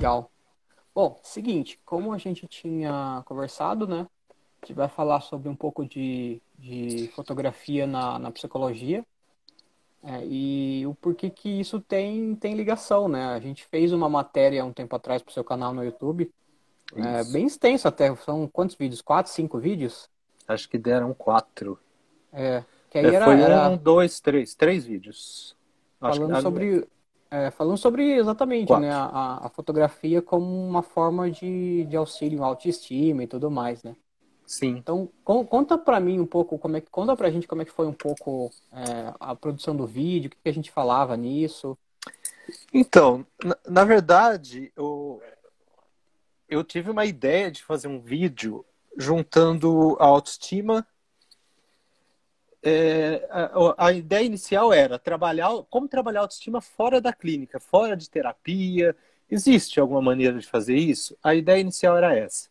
Legal. Bom, seguinte, como a gente tinha conversado, né? A gente vai falar sobre um pouco de fotografia na psicologia, e o porquê que isso tem ligação, né? A gente fez uma matéria um tempo atrás para o seu canal no YouTube, Isso. bem extenso até, são quantos vídeos? Quatro, cinco vídeos? Acho que deram 4. Que aí era, Foi um, era dois, três. 3 vídeos. Acho que falando sobre exatamente, né, 4. a fotografia como uma forma de auxílio à autoestima e tudo mais, né? Sim. Então, conta pra mim um pouco, conta pra gente como é que foi um pouco a produção do vídeo, o que que a gente falava nisso. Então, na verdade, eu tive uma ideia de fazer um vídeo juntando a autoestima. A ideia inicial era como trabalhar a autoestima fora da clínica, fora de terapia. Existe alguma maneira de fazer isso? A ideia inicial era essa.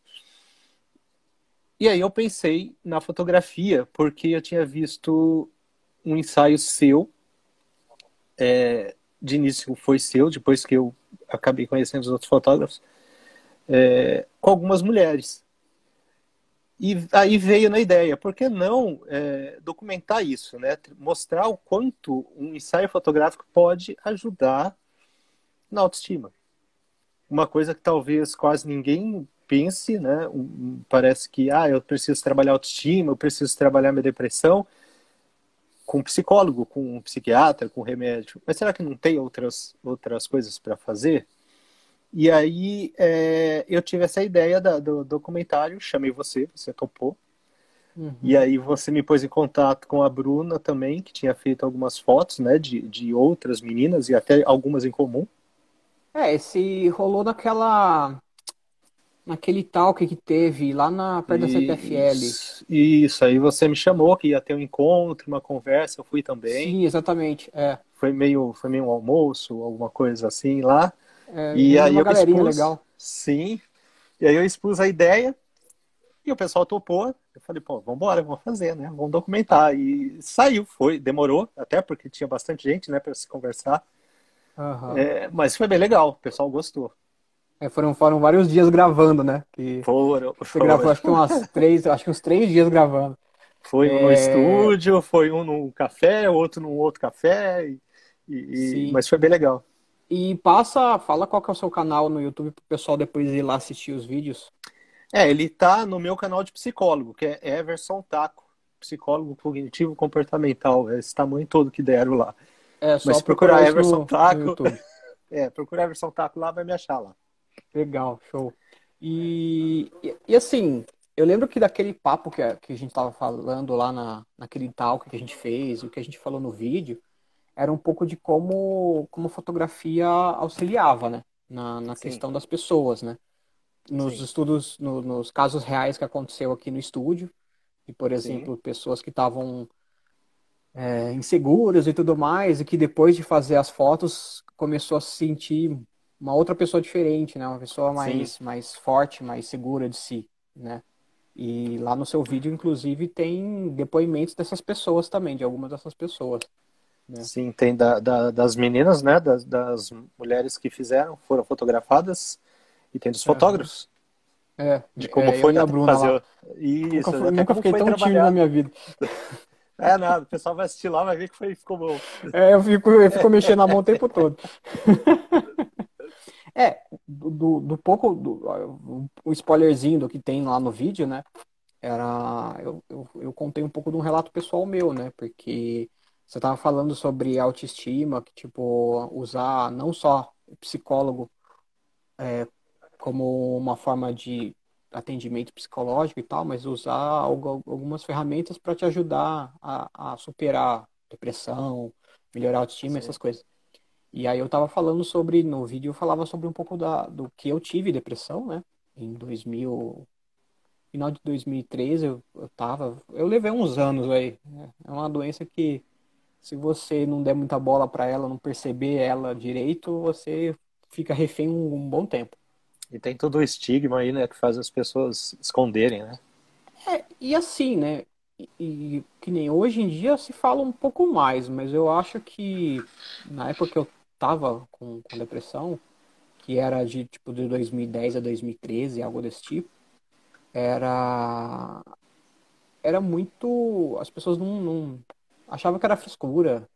E aí eu pensei na fotografia, porque eu tinha visto um ensaio seu, de início foi seu, depois que eu acabei conhecendo os outros fotógrafos, com algumas mulheres. E aí veio na ideia, por que não documentar isso, né? Mostrar o quanto um ensaio fotográfico pode ajudar na autoestima. Uma coisa que talvez quase ninguém pense, né? Parece que eu preciso trabalhar a autoestima, eu preciso trabalhar minha depressão com um psicólogo, com um psiquiatra, com remédio. Mas será que não tem outras coisas para fazer? E aí eu tive essa ideia do documentário, chamei você topou. E Uhum. aí você me pôs em contato com a Bruna também, que tinha feito algumas fotos, né, de outras meninas e até algumas em comum. Esse rolou naquele talk que teve lá perto da CPFL. Isso, aí você me chamou que ia ter um encontro, uma conversa, eu fui também. Sim, exatamente. Foi meio um almoço, alguma coisa assim lá. E Reuniu aí uma eu galerinha expus, legal. sim, e aí eu expus a ideia e o pessoal topou. Eu falei, pô, vamos embora, vamos fazer, né? Vamos documentar. E saiu, demorou, até porque tinha bastante gente, né, para se conversar. Aham. Mas foi bem legal, o pessoal gostou. Foram vários dias gravando, né? Que Foram, você gravou foram. acho que uns 3 dias gravando. Foi um no É, estúdio, foi um num café, outro num outro café, sim. mas foi bem legal. E fala qual que é o seu canal no YouTube pro pessoal depois ir lá assistir os vídeos. Ele tá no meu canal de psicólogo, que é Everson Taco, psicólogo cognitivo comportamental, é esse tamanho todo que deram lá. É Mas só se procurar procurar isso Everson no Taco, YouTube. procurar Everson Taco lá, vai me achar lá. Legal, show. E assim, eu lembro que daquele papo que a gente tava falando lá naquele talk que a gente fez, e o que a gente falou no vídeo, era um pouco de como fotografia auxiliava, né? Na Sim, questão das pessoas, né? Nos sim, estudos, nos casos reais que aconteceu aqui no estúdio, e, por sim, exemplo, pessoas que estavam inseguras e tudo mais, e que depois de fazer as fotos começou a se sentir uma outra pessoa diferente, né? Uma pessoa sim. mais forte, mais segura de si, né? E lá no seu vídeo, inclusive, tem depoimentos dessas pessoas também, de algumas dessas pessoas, né? Sim, tem das meninas, né? Das mulheres que fizeram, foram fotografadas, e tem dos Aham. fotógrafos, de como Eu foi e a até Bruna lá. fazer isso, até Nunca como fiquei foi tão tímido na trabalhado. minha vida. É nada, o pessoal vai assistir lá, vai ver que ficou bom. Eu fico mexendo a mão o tempo todo. Do pouco, o spoilerzinho do que tem lá no vídeo, né? Eu contei um pouco de um relato pessoal meu, né? Porque você tava falando sobre autoestima, que, tipo, usar não só o psicólogo como uma forma de atendimento psicológico e tal, mas usar algumas ferramentas para te ajudar a superar depressão, melhorar a autoestima, Sim, essas coisas. E aí eu tava falando sobre, no vídeo eu falava sobre um pouco do que eu tive depressão, né? Em 2000, final de 2013 eu levei uns anos aí, né? É uma doença que se você não der muita bola para ela, não perceber ela direito, você fica refém um bom tempo. e tem todo o estigma aí, né, que faz as pessoas esconderem, né? E assim, né? E que nem hoje em dia se fala um pouco mais, mas eu acho que na época que eu tava com depressão, que era de tipo de 2010 a 2013, algo desse tipo, era era muito, as pessoas não achavam que era frescura,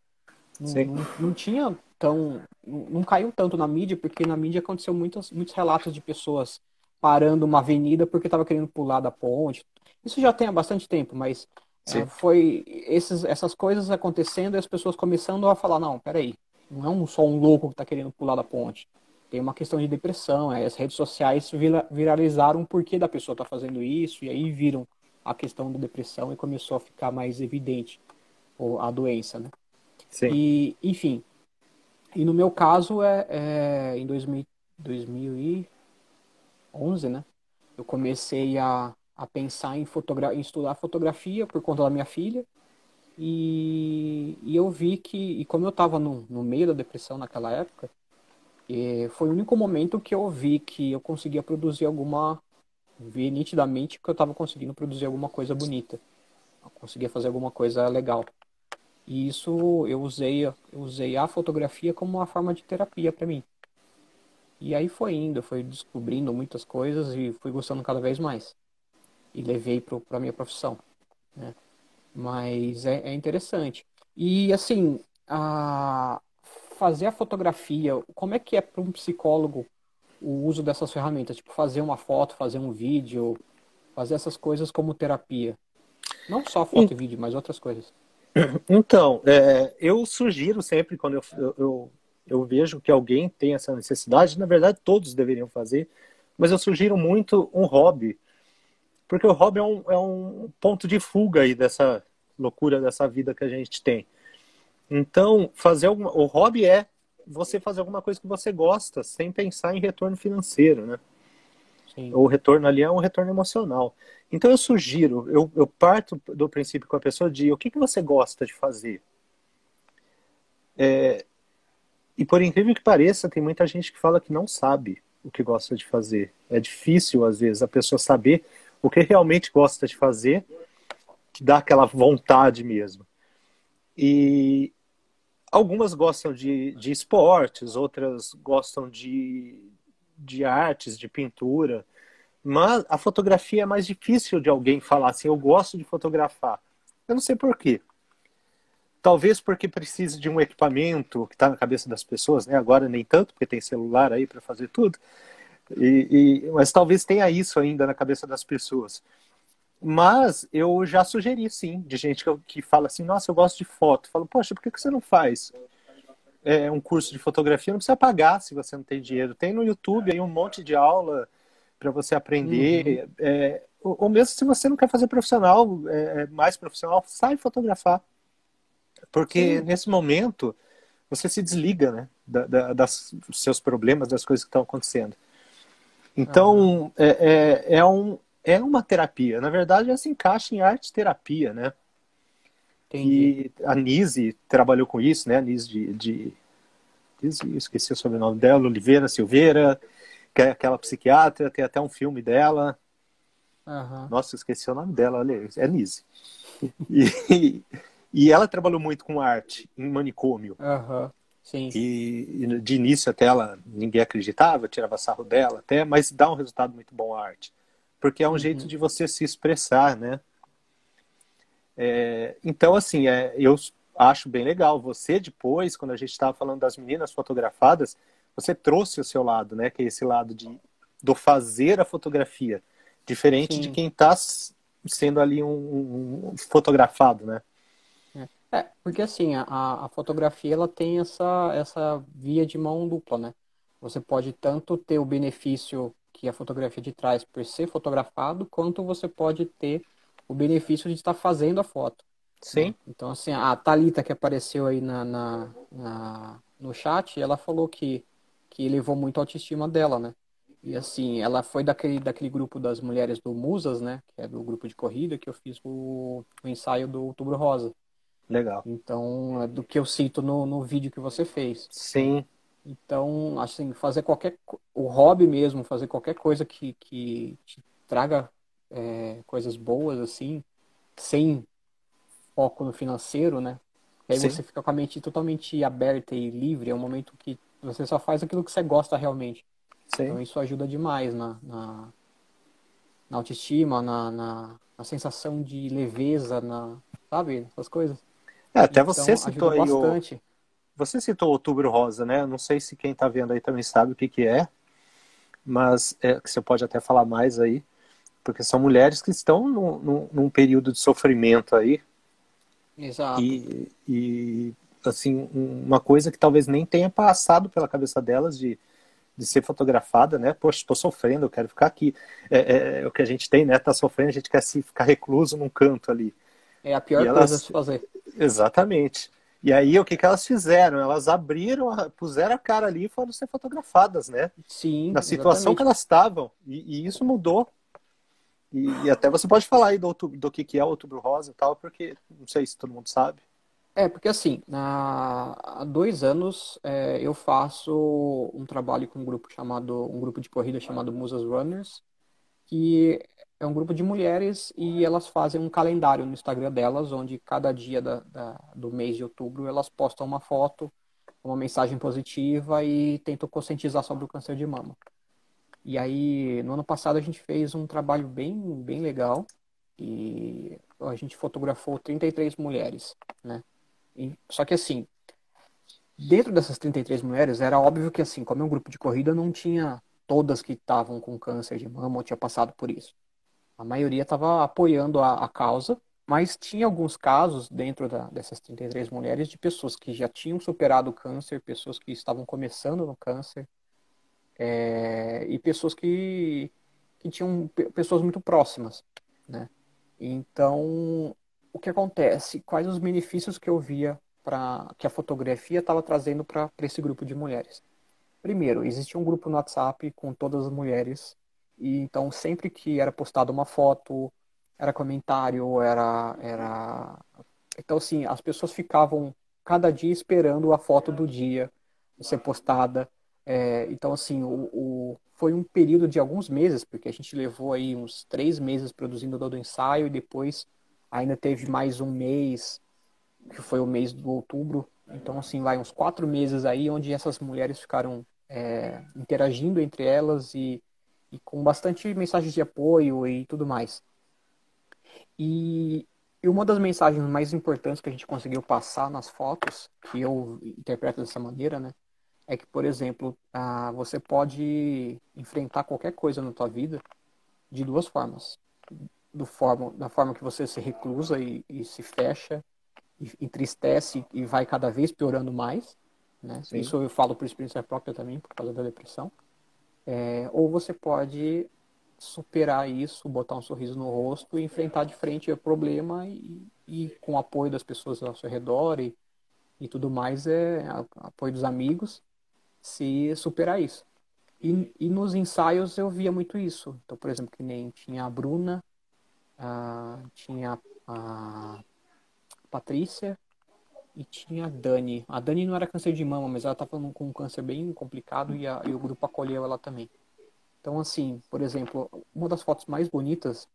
Sim, não tinha tão, não caiu tanto na mídia, porque na mídia aconteceu muitos relatos de pessoas parando uma avenida porque estava querendo pular da ponte. Isso já tem há bastante tempo, mas sim, foi essas coisas acontecendo e as pessoas começando a falar, não, peraí, não é só um louco que está querendo pular da ponte. Tem uma questão de depressão, as redes sociais viralizaram o porquê da pessoa estar fazendo isso, e aí viram a questão da depressão e começou a ficar mais evidente a doença, né? sim. E, enfim, e no meu caso em 2011, né? Eu comecei a pensar em estudar fotografia por conta da minha filha. E eu vi que, e como eu estava no meio da depressão naquela época, foi o único momento que eu vi que eu conseguia produzir ver nitidamente que eu estava conseguindo produzir alguma coisa bonita. Eu conseguia fazer alguma coisa legal. E isso eu usei a fotografia como uma forma de terapia para mim. E aí foi indo, foi descobrindo muitas coisas e fui gostando cada vez mais. E levei para minha profissão, né? Mas é interessante. E assim, fazer a fotografia, como é que é para um psicólogo o uso dessas ferramentas? Tipo, fazer uma foto, fazer um vídeo, fazer essas coisas como terapia. Não só En- foto e vídeo, mas outras coisas. Então, eu sugiro sempre, quando eu vejo que alguém tem essa necessidade, na verdade todos deveriam fazer, mas eu sugiro muito um hobby, porque o hobby é um ponto de fuga aí dessa loucura dessa vida que a gente tem. Então, o hobby é você fazer alguma coisa que você gosta, sem pensar em retorno financeiro, né? Sim. O retorno ali é um retorno emocional. Então, eu sugiro, eu parto do princípio com a pessoa de o que, que você gosta de fazer. E por incrível que pareça, tem muita gente que fala que não sabe o que gosta de fazer. É difícil, às vezes, a pessoa saber o que realmente gosta de fazer, que dá aquela vontade mesmo. E algumas gostam de esportes, outras gostam de artes, de pintura. Mas a fotografia é mais difícil de alguém falar assim, eu gosto de fotografar. Eu não sei por quê. Talvez porque precise de um equipamento que está na cabeça das pessoas, né? Agora nem tanto, porque tem celular aí para fazer tudo. Mas talvez tenha isso ainda na cabeça das pessoas. Mas eu já sugeri, sim, de gente que fala assim, nossa, eu gosto de foto. Eu falo, poxa, por que você não faz um curso de fotografia? Não precisa pagar se você não tem dinheiro. Tem no YouTube aí um monte de aula para você Uhum. aprender. Ou mesmo se você não quer fazer profissional, mais profissional, sai fotografar. Porque Sim. nesse momento você se desliga, né, dos seus problemas, das coisas que estão acontecendo. Aham. Então, é uma terapia. Na verdade, ela se encaixa em arte-terapia, né? Entendi. Que a Nise trabalhou com isso, né? A Nise esqueci o sobrenome dela, Oliveira Silveira, que é aquela psiquiatra, tem até um filme dela. Aham. Nossa, esqueci o nome dela, olha, é Nise. E, e ela trabalhou muito com arte em manicômio. Aham. Sim. E de início até ninguém acreditava, tirava sarro dela até, mas dá um resultado muito bom a arte. Porque é um jeito Uhum. de você se expressar, né? Então, assim, eu acho bem legal. Você depois, quando a gente estava falando das meninas fotografadas, você trouxe o seu lado, né? Que é esse lado do fazer a fotografia. Diferente de Sim. quem está sendo ali um fotografado, né? Porque assim, a fotografia ela tem essa via de mão dupla, né? Você pode tanto ter o benefício que a fotografia te traz por ser fotografado, quanto você pode ter o benefício de estar fazendo a foto, Sim, né? Então, assim, a Thalita que apareceu aí no chat, ela falou que elevou muito a autoestima dela, né? E assim, ela foi daquele grupo das mulheres do Musas, né? Que é do grupo de corrida, que eu fiz o ensaio do Outubro Rosa. legal. Então, é do que eu cito no vídeo que você fez, né? Sim, Então, assim, fazer o hobby mesmo, fazer qualquer coisa que te traga coisas boas, assim, sem foco no financeiro, né? E aí sim. você fica com a mente totalmente aberta e livre, é um momento que você só faz aquilo que você gosta realmente. sim. Então isso ajuda demais na autoestima, na sensação de leveza, sabe? Essas coisas. Até você Então citou ajuda aí bastante. você citou o Outubro Rosa, né? Eu não sei se quem está vendo aí também sabe o que que é, mas que você pode até falar mais aí, porque são mulheres que estão num período de sofrimento aí Exato. e assim, uma coisa que talvez nem tenha passado pela cabeça delas de ser fotografada, né? Poxa, estou sofrendo, eu quero ficar aqui. É o que a gente tem, né? Tá sofrendo, a gente quer se ficar recluso num canto ali. É a E pior coisa a elas, se fazer. exatamente. E aí o que que elas fizeram? Elas abriram, puseram a cara ali e foram ser fotografadas, né? Sim, Na situação que exatamente. elas estavam. E isso mudou. E até você pode falar aí do que é o Outubro Rosa e tal, porque não sei se todo mundo sabe. Porque assim, há 2 anos eu faço um trabalho com um grupo de corrida chamado Musas Runners, que é um grupo de mulheres e elas fazem um calendário no Instagram delas, onde cada dia do mês de outubro elas postam uma foto, uma mensagem positiva e tentam conscientizar sobre o câncer de mama. E aí, no ano passado, a gente fez um trabalho bem legal e a gente fotografou 33 mulheres, né? Só que assim, dentro dessas 33 mulheres, era óbvio que assim, como é um grupo de corrida, não tinha todas que estavam com câncer de mama ou tinha passado por isso. A maioria estava apoiando a causa, mas tinha alguns casos dentro dessas 33 mulheres de pessoas que já tinham superado o câncer, pessoas que estavam começando no câncer, e pessoas que tinham pessoas muito próximas, né? Então, o que acontece? Quais os benefícios que eu via que a fotografia estava trazendo para esse grupo de mulheres? Primeiro, existia um grupo no WhatsApp com todas as mulheres, e então sempre que era postada uma foto, era comentário, então assim, as pessoas ficavam cada dia esperando a foto do dia ser postada. Então assim, foi um período de alguns meses, porque a gente levou aí uns 3 meses produzindo todo o ensaio e depois ainda teve mais um mês, que foi o mês do outubro. Então assim, vai uns 4 meses aí onde essas mulheres ficaram interagindo entre elas e com bastante mensagens de apoio e tudo mais. E uma das mensagens mais importantes que a gente conseguiu passar nas fotos, que eu interpreto dessa maneira, né, é que, por exemplo, você pode enfrentar qualquer coisa na tua vida de duas formas. Da forma que você se reclusa e se fecha, e entristece e vai cada vez piorando mais, né? Sim. Isso eu falo por experiência própria também, por causa da depressão. Ou você pode superar isso, botar um sorriso no rosto e enfrentar de frente o problema e com o apoio das pessoas ao seu redor e tudo mais, apoio dos amigos, se superar isso. E nos ensaios eu via muito isso. Então, por exemplo, que nem tinha a Bruna, tinha a Patrícia e tinha a Dani. A Dani não era câncer de mama, mas ela estava com um câncer bem complicado e o grupo acolheu ela também. Então, assim, por exemplo, uma das fotos mais bonitas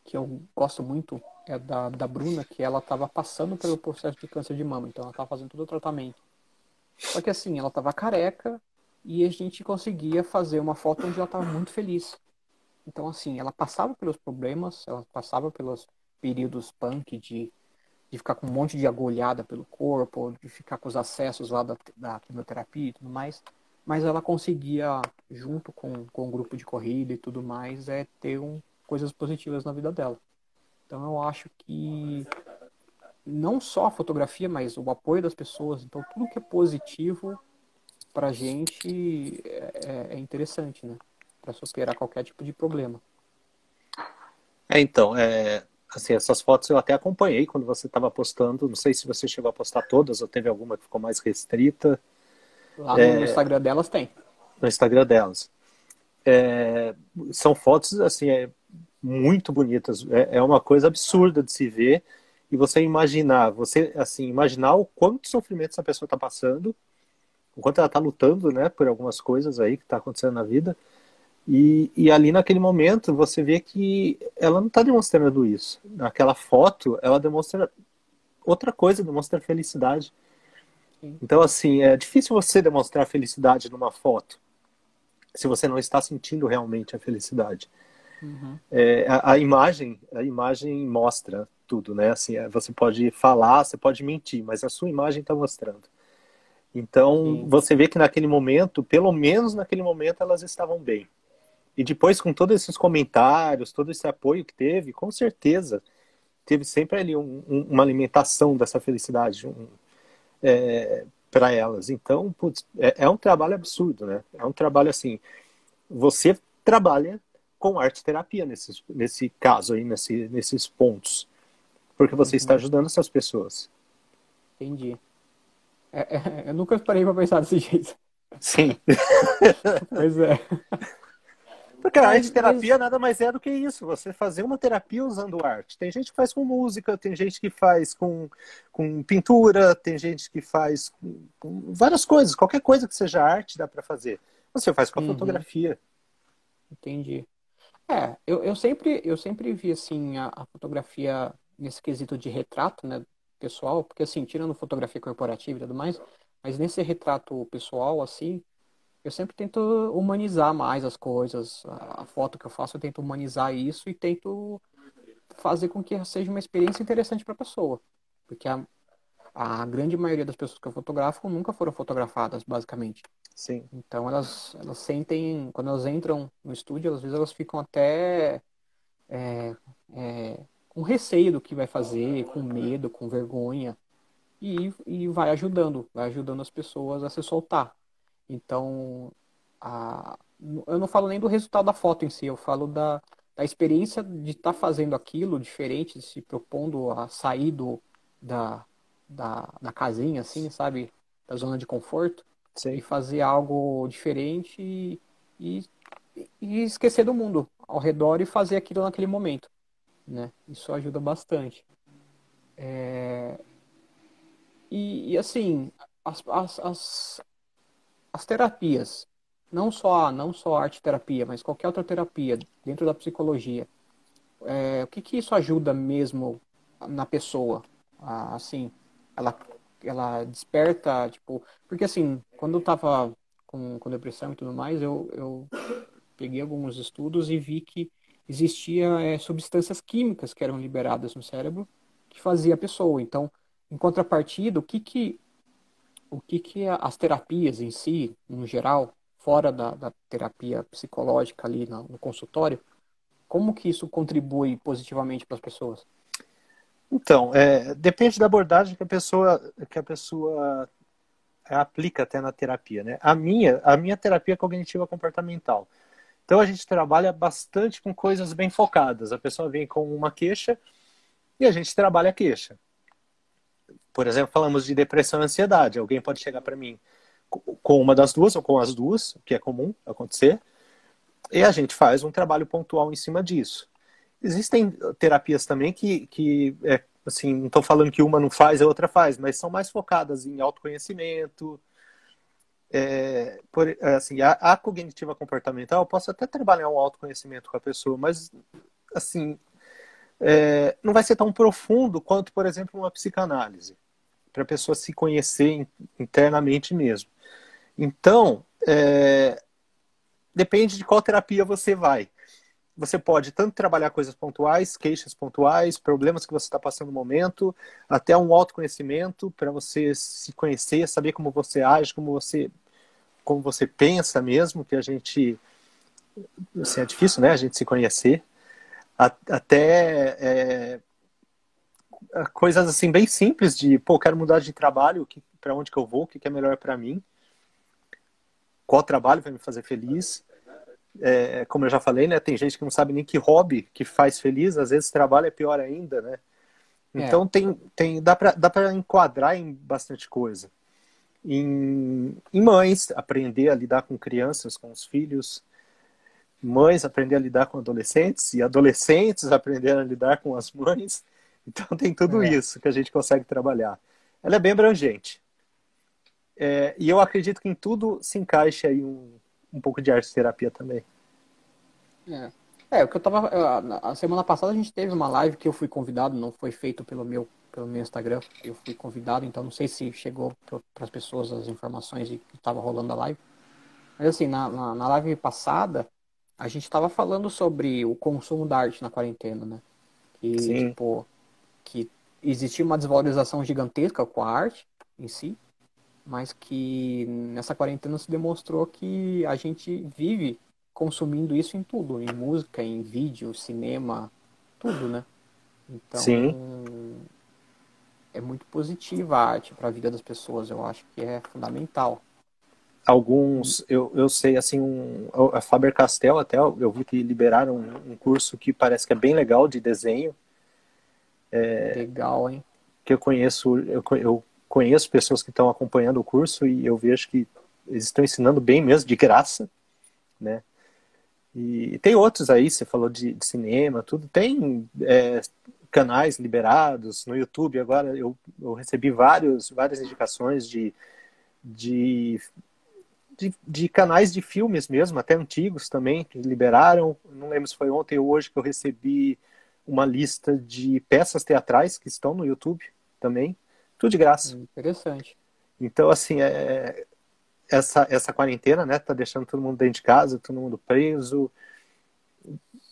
que eu gosto muito é da Bruna, que ela estava passando pelo processo de câncer de mama, então ela estava fazendo todo o tratamento. Só que assim, ela estava careca e a gente conseguia fazer uma foto onde ela estava muito feliz. Então, assim, ela passava pelos problemas, ela passava pelos períodos punk de ficar com um monte de agulhada pelo corpo, de ficar com os acessos lá da quimioterapia e tudo mais, mas ela conseguia, junto com o grupo de corrida e tudo mais, ter coisas positivas na vida dela. Então eu acho que não só a fotografia, mas o apoio das pessoas, então tudo que é positivo pra gente é interessante, né? Para superar qualquer tipo de problema. Então, assim, essas fotos eu até acompanhei quando você estava postando. Não sei se você chegou a postar todas ou teve alguma que ficou mais restrita Lá no Instagram delas tem. no Instagram delas. São fotos, assim, muito bonitas. É uma coisa absurda de se ver e você, assim, imaginar o quanto sofrimento essa pessoa está passando, o quanto ela está lutando, né, por algumas coisas aí que está acontecendo na vida. E ali naquele momento você vê que ela não está demonstrando isso. Naquela foto, ela demonstra outra coisa, demonstra felicidade. Sim. Então, assim, é difícil você demonstrar felicidade numa foto. se você não está sentindo realmente a felicidade. Uhum. A imagem mostra tudo, né? Assim, você pode falar, você pode mentir, mas a sua imagem está mostrando. Então, Sim. você vê que naquele momento, pelo menos naquele momento, elas estavam bem. E depois, com todos esses comentários, todo esse apoio que teve, com certeza, teve sempre ali uma alimentação dessa felicidade para elas. Então, putz, é um trabalho absurdo, né? É um trabalho assim, você trabalha com arte terapia nesse caso aí, nesses pontos, porque você está Uhum. ajudando essas pessoas. Entendi. Eu nunca parei pra pensar desse jeito. Sim. Pois é. Porque a arte Mas terapia nada mais é do que isso, você fazer uma terapia usando arte. Tem gente que faz com música, tem gente que faz com pintura, tem gente que faz com várias coisas, qualquer coisa que seja arte dá para fazer. Você faz com a uhum, fotografia. entendi. Eu sempre vi assim a fotografia nesse quesito de retrato, né, pessoal, porque assim, tirando fotografia corporativa e tudo mais, mas nesse retrato pessoal assim, eu sempre tento humanizar mais as coisas. A foto que eu faço, eu tento humanizar isso e tento fazer com que seja uma experiência interessante para a pessoa, porque a grande maioria das pessoas que eu fotografo nunca foram fotografadas, basicamente. Sim, Então elas sentem, quando elas entram no estúdio, às vezes elas ficam até com receio do que vai fazer, com medo, com vergonha, e vai ajudando as pessoas a se soltar. Então, eu não falo nem do resultado da foto em si, eu falo da experiência de estar fazendo aquilo diferente, se propondo a sair da, da casinha, assim, sabe? Da zona de conforto, e sim. fazer algo diferente e, e esquecer do mundo ao redor e fazer aquilo naquele momento, né? Isso ajuda bastante. E assim, as, as, as, as terapias, não só a arte terapia, mas qualquer outra terapia dentro da psicologia, o que que isso ajuda mesmo na pessoa? Assim, ela, ela desperta, tipo, porque assim, quando eu tava com depressão e tudo mais, eu peguei alguns estudos e vi que existia substâncias químicas que eram liberadas no cérebro que fazia a pessoa. Então, em contrapartida, o que que as terapias em si, no geral, fora da terapia psicológica ali no consultório, como que isso contribui positivamente para as pessoas? Então, depende da abordagem que a pessoa aplica até na terapia, né? A minha terapia é cognitiva comportamental. Então a gente trabalha bastante com coisas bem focadas. A pessoa vem com uma queixa e a gente trabalha a queixa. Por exemplo, falamos de depressão e ansiedade. Alguém pode chegar para mim com uma das duas ou com as duas, o que é comum acontecer, e a gente faz um trabalho pontual em cima disso. Existem terapias também que assim, não estou falando que uma não faz, a outra faz, mas são mais focadas em autoconhecimento. Assim, a cognitiva comportamental, eu posso até trabalhar um autoconhecimento com a pessoa, mas assim, não vai ser tão profundo quanto, por exemplo, uma psicanálise, para a pessoa se conhecer internamente mesmo. Então, depende de qual terapia você vai. Você pode tanto trabalhar coisas pontuais, queixas pontuais, problemas que você está passando no momento, até um autoconhecimento para você se conhecer, saber como você age, como você pensa mesmo, que a gente, assim, é difícil, né, a gente se conhecer, até coisas assim bem simples de, pô, quero mudar de trabalho, para onde que eu vou, o que é melhor para mim, qual trabalho vai me fazer feliz. Como eu já falei, né, tem gente que não sabe nem que hobby que faz feliz, às vezes trabalho é pior ainda, né? É, Então dá para enquadrar em bastante coisa. Em mães, aprender a lidar com crianças, com os filhos, mães aprender a lidar com adolescentes, e adolescentes aprender a lidar com as mães. Então tem tudo é, isso que a gente consegue trabalhar. Ela é bem abrangente. E eu acredito que em tudo se encaixa aí um pouco de arte terapia também. é. O que eu tava. A semana passada a gente teve uma live que eu fui convidado, não foi feito pelo meu Instagram. Eu fui convidado, então não sei se chegou para as pessoas as informações de que estava rolando a live. Mas assim, na live passada, a gente tava falando sobre o consumo da arte na quarentena, né? Que, Sim, tipo, que existia uma desvalorização gigantesca com a arte em si, mas que nessa quarentena se demonstrou que a gente vive consumindo isso em tudo, em música, em vídeo, cinema, tudo, né? sim. Então, é muito positiva a arte para a vida das pessoas, eu acho que é fundamental. Alguns, eu sei, assim, a Faber-Castell até, eu vi que liberaram um curso que parece que é bem legal de desenho, Legal, hein? que eu conheço pessoas que estão acompanhando o curso e eu vejo que eles estão ensinando bem mesmo, de graça, né? E tem outros aí, você falou de cinema, tudo. Tem canais liberados no YouTube. Agora eu recebi várias indicações de, de canais de filmes mesmo, até antigos também, que liberaram. Não lembro se foi ontem ou hoje que eu recebi uma lista de peças teatrais que estão no YouTube também. Tudo de graça. Interessante. Então, assim, essa quarentena, né, tá deixando todo mundo dentro de casa, todo mundo preso,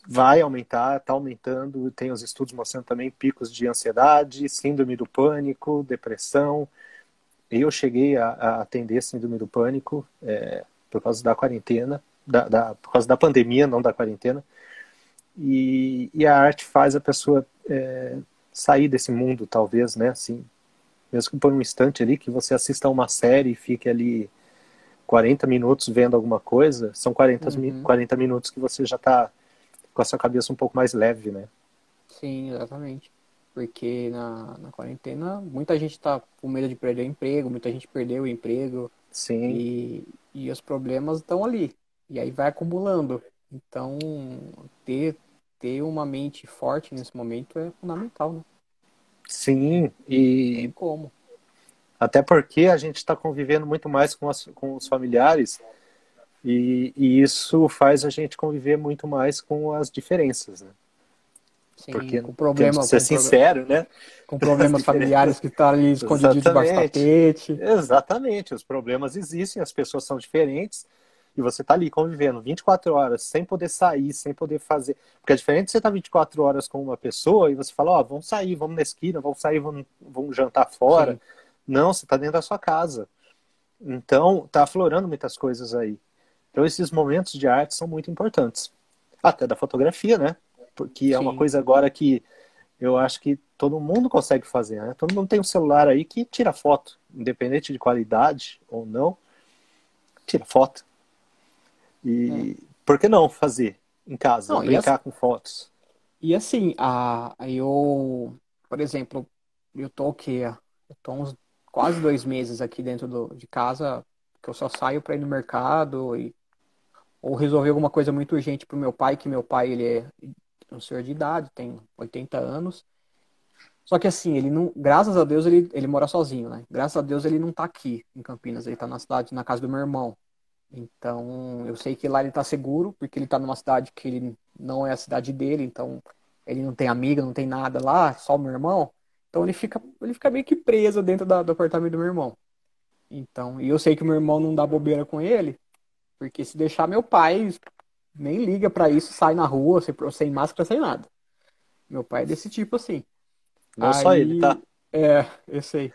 vai aumentar, está aumentando. Tem os estudos mostrando também picos de ansiedade, síndrome do pânico, depressão. Eu cheguei a atender síndrome do pânico por causa da quarentena, por causa da pandemia, não da quarentena. E a arte faz a pessoa sair desse mundo, talvez, né? Assim, mesmo que por um instante ali, que você assista a uma série e fique ali 40 minutos vendo alguma coisa, são Uhum. 40 minutos que você já está com a sua cabeça um pouco mais leve, né? Sim, exatamente. Porque na quarentena muita gente está com medo de perder o emprego, muita gente perdeu o emprego Sim, e os problemas estão ali. E aí vai acumulando. Então, ter, ter uma mente forte nesse momento é fundamental, né? sim, Tem e como. até porque a gente está convivendo muito mais com os familiares e isso faz a gente conviver muito mais com as diferenças, né? Sim, Porque temos que ser com sinceros, né? problemas As diferenças. familiares que estão ali escondidos debaixo do Exatamente, tapete. exatamente. Os problemas existem, as pessoas são diferentes e você está ali convivendo 24 horas sem poder sair, sem poder fazer. Porque é diferente você estar 24 horas com uma pessoa e você fala, ó, vamos sair, vamos na esquina, vamos sair, vamos jantar fora. Sim, Não, você está dentro da sua casa. Então, está aflorando muitas coisas aí. Então, esses momentos de arte são muito importantes. Até da fotografia, né? Porque é uma sim. coisa agora que eu acho que todo mundo consegue fazer, né? Todo mundo tem um celular aí que tira foto, independente de qualidade ou não, tira foto. É. E por que não fazer em casa, Não, brincar com fotos? e assim, por exemplo, eu tô o quê? Eu tô uns quase 2 meses aqui dentro de casa, que eu só saio para ir no mercado ou resolver alguma coisa muito urgente pro meu pai, que meu pai, ele é um senhor de idade, tem 80 anos. Só que assim, ele não, graças a Deus, ele mora sozinho, né? Graças a Deus ele não tá aqui em Campinas, ele tá na cidade, na casa do meu irmão. Então, eu sei que lá ele tá seguro, porque ele tá numa cidade que ele não é a cidade dele, então ele não tem amiga, não tem nada lá, só o meu irmão. Então ele fica meio que preso dentro do apartamento do meu irmão. Então, e eu sei que o meu irmão não dá bobeira com ele, porque se deixar meu pai nem liga pra isso, sai na rua, sem máscara, sem nada. Meu pai é desse tipo assim. Não só ele, tá? Aí, eu sei.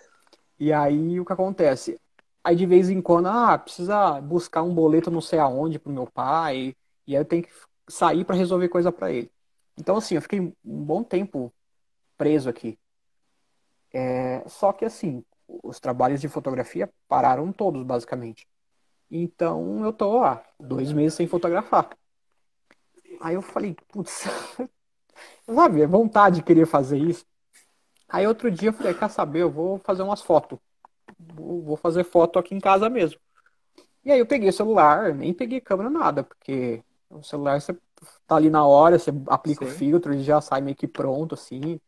E aí o que acontece? Aí de vez em quando, precisa buscar um boleto não sei aonde pro meu pai, e aí eu tenho que sair para resolver coisa para ele. Então assim, eu fiquei um bom tempo preso aqui. Só que assim, os trabalhos de fotografia pararam todos, basicamente. Então eu tô, 2 meses sem fotografar. Aí eu falei, putz, sabe, é vontade de querer fazer isso. Aí outro dia eu falei, quer saber, eu vou fazer umas fotos. Vou fazer foto aqui em casa mesmo. E aí eu peguei o celular, nem peguei câmera nada, porque o celular você tá ali na hora, você aplica o Sim. filtro, ele já sai meio que pronto, assim.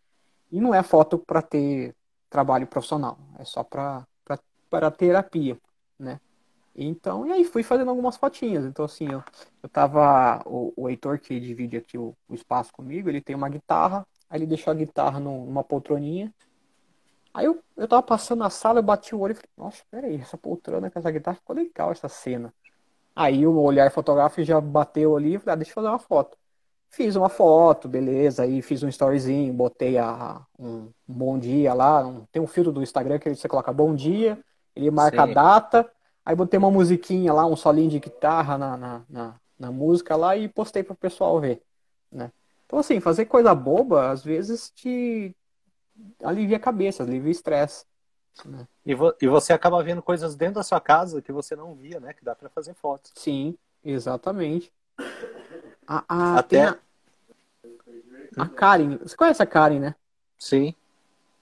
E não é foto para ter trabalho profissional, é só para terapia, né? Então, e aí fui fazendo algumas fotinhas. Então, assim, eu tava. O Heitor, que divide aqui o espaço comigo, ele tem uma guitarra, aí ele deixou a guitarra numa poltroninha. Aí eu tava passando na sala, eu bati o olho e falei, nossa, peraí, essa poltrona com essa guitarra ficou legal essa cena. Aí o olhar fotográfico já bateu ali, falei, deixa eu fazer uma foto. Fiz uma foto, beleza, aí fiz um storyzinho, botei um bom dia lá, tem um filtro do Instagram que você coloca bom dia, ele marca a Sim. data, aí botei uma musiquinha lá, um solinho de guitarra na música lá e postei pro pessoal ver, né? Então assim, fazer coisa boba, às vezes te alivia a cabeça, alivia o estresse, né? E você acaba vendo coisas dentro da sua casa que você não via, né? Que dá para fazer fotos. Sim, exatamente. Tem Até, a Karen, você conhece a Karen, né? sim,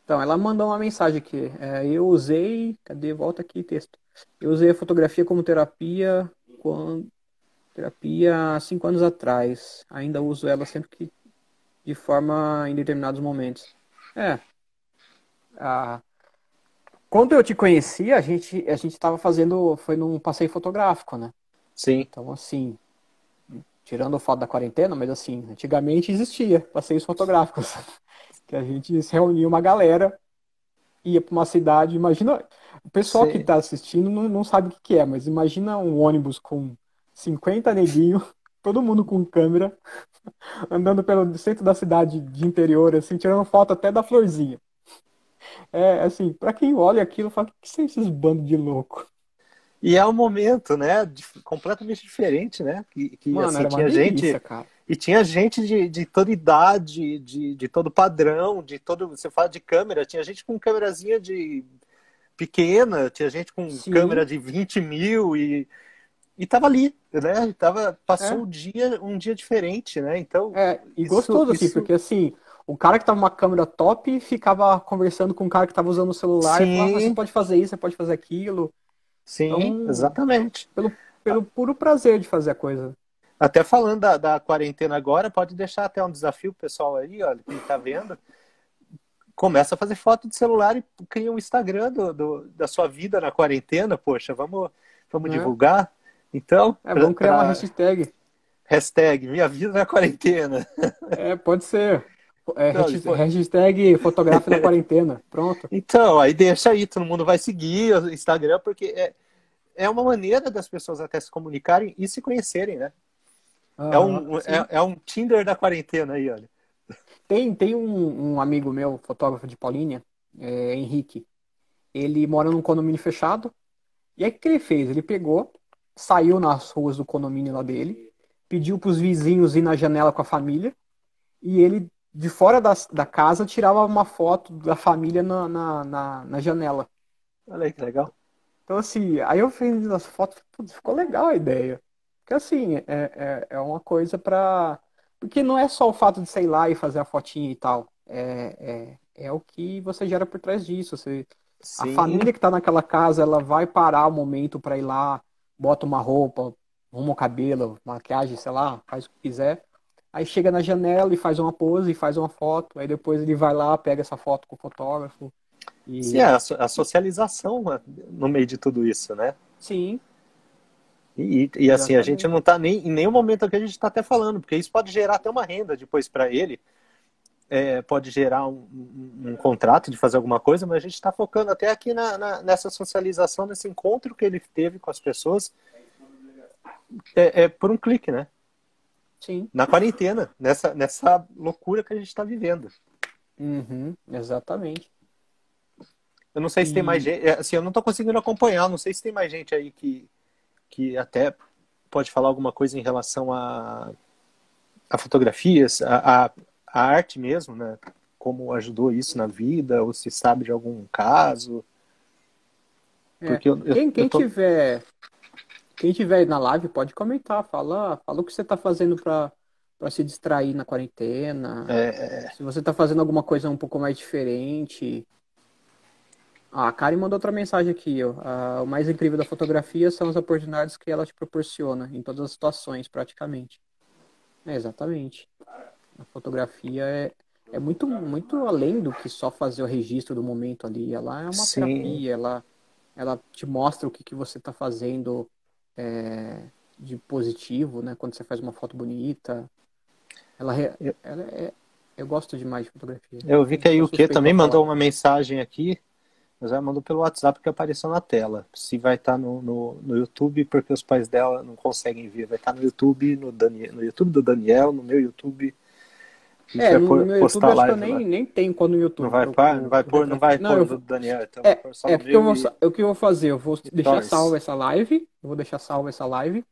Então, ela mandou uma mensagem aqui. Eu usei. Cadê? Volta aqui, texto. Eu usei a fotografia como terapia terapia há 5 anos atrás. Ainda uso ela sempre que de forma em determinados momentos. É. A, quando eu te conheci, a gente estava fazendo. Foi num passeio fotográfico, né? sim, Então, assim, tirando foto da quarentena, mas assim, antigamente existia passeios fotográficos. Que a gente se reunia uma galera ia para uma cidade. Imagina, o pessoal que sim. está assistindo não sabe o que que é, mas imagina um ônibus com 50 neguinhos, todo mundo com câmera, andando pelo centro da cidade de interior, assim, tirando foto até da florzinha. É, assim, para quem olha aquilo, fala, o que são esses bandos de louco? E é um momento, né, completamente diferente, né? Que Mano, assim, era uma tinha gente. delícia, cara. E tinha gente de toda idade, de todo padrão, de todo. Você fala de câmera, tinha gente com câmerazinha de pequena, tinha gente com câmera Sim, de 20 mil e tava ali, né? Passou é, o dia, um dia diferente, né? Então, e isso, gostoso, assim, isso, porque assim, o cara que tava com uma câmera top ficava conversando com o cara que tava usando o celular e falava, você sim, pode fazer isso, você pode fazer aquilo. sim, Então, exatamente. pelo puro prazer de fazer a coisa. Até falando da quarentena agora, pode deixar até um desafio pro pessoal aí, olha, quem tá vendo, começa a fazer foto de celular e cria um Instagram da sua vida na quarentena, poxa, vamos Né? divulgar? Então, Vamos criar uma para hashtag. hashtag minha vida na quarentena. Pode ser. Então, Hashtag fotografe na quarentena. Pronto. então, aí deixa aí, todo mundo vai seguir o Instagram, porque é uma maneira das pessoas até se comunicarem e se conhecerem, né? É Aham, um, sim. é um Tinder da quarentena aí, olha. Tem um amigo meu, fotógrafo de Paulínia, Henrique. Ele mora num condomínio fechado. E aí o que ele fez? Ele pegou, saiu nas ruas do condomínio lá dele, pediu para os vizinhos ir na janela com a família. E ele, de fora da casa, tirava uma foto da família na janela. Olha aí que legal. Então, assim, aí eu fiz as fotos, putz, ficou legal a ideia. Porque, assim, é uma coisa pra. Porque não é só o fato de, sei lá, e fazer a fotinha e tal. É o que você gera por trás disso. A Sim, família que tá naquela casa, ela vai parar o momento pra ir lá, bota uma roupa, arruma o cabelo, maquiagem, sei lá, faz o que quiser. Aí chega na janela e faz uma pose, e faz uma foto. Aí depois ele vai lá, pega essa foto com o fotógrafo. sim, E, a socialização né, no meio de tudo isso, né? sim, E assim, a gente exatamente. não está nem em nenhum momento aqui a gente está até falando, porque isso pode gerar até uma renda depois para ele, pode gerar um contrato de fazer alguma coisa, mas a gente está focando até aqui nessa socialização, nesse encontro que ele teve com as pessoas, por um clique, né? Sim. Na quarentena, nessa loucura que a gente está vivendo. Uhum, exatamente. Eu não sei se tem mais E gente, assim, eu não estou conseguindo acompanhar, não sei se tem mais gente aí que até pode falar alguma coisa em relação a fotografias, a arte mesmo, né? Como ajudou isso na vida, ou se sabe de algum caso. é, Porque quem, eu quem tô. tiver, quem tiver na live pode comentar, fala o que você está fazendo para se distrair na quarentena. É, Se você está fazendo alguma coisa um pouco mais diferente. A Karen mandou outra mensagem aqui, ó. O mais incrível da fotografia são as oportunidades que ela te proporciona em todas as situações, praticamente. Exatamente. A fotografia é muito além do que só fazer o registro do momento ali. Ela é uma sim. terapia, ela te mostra o que, que você está fazendo de positivo, né? Quando você faz uma foto bonita. Ela, re- Eu, eu gosto demais de fotografia. eu vi que a Sou Yuki suspeito para também falar. mandou uma mensagem aqui. Mas ela mandou pelo WhatsApp que apareceu na tela. Se vai estar no YouTube, porque os pais dela não conseguem ver. Vai estar no YouTube, no YouTube do Daniel, no meu YouTube. A gente vai No meu YouTube postar a acho que eu live lá. nem tenho quando no Não YouTube vai, não vai Não, pôr no do Daniel, então vai pôr só no porque eu meu vou, e o que eu vou fazer? Eu vou deixar salva Stories. essa live, eu vou deixar salva essa live,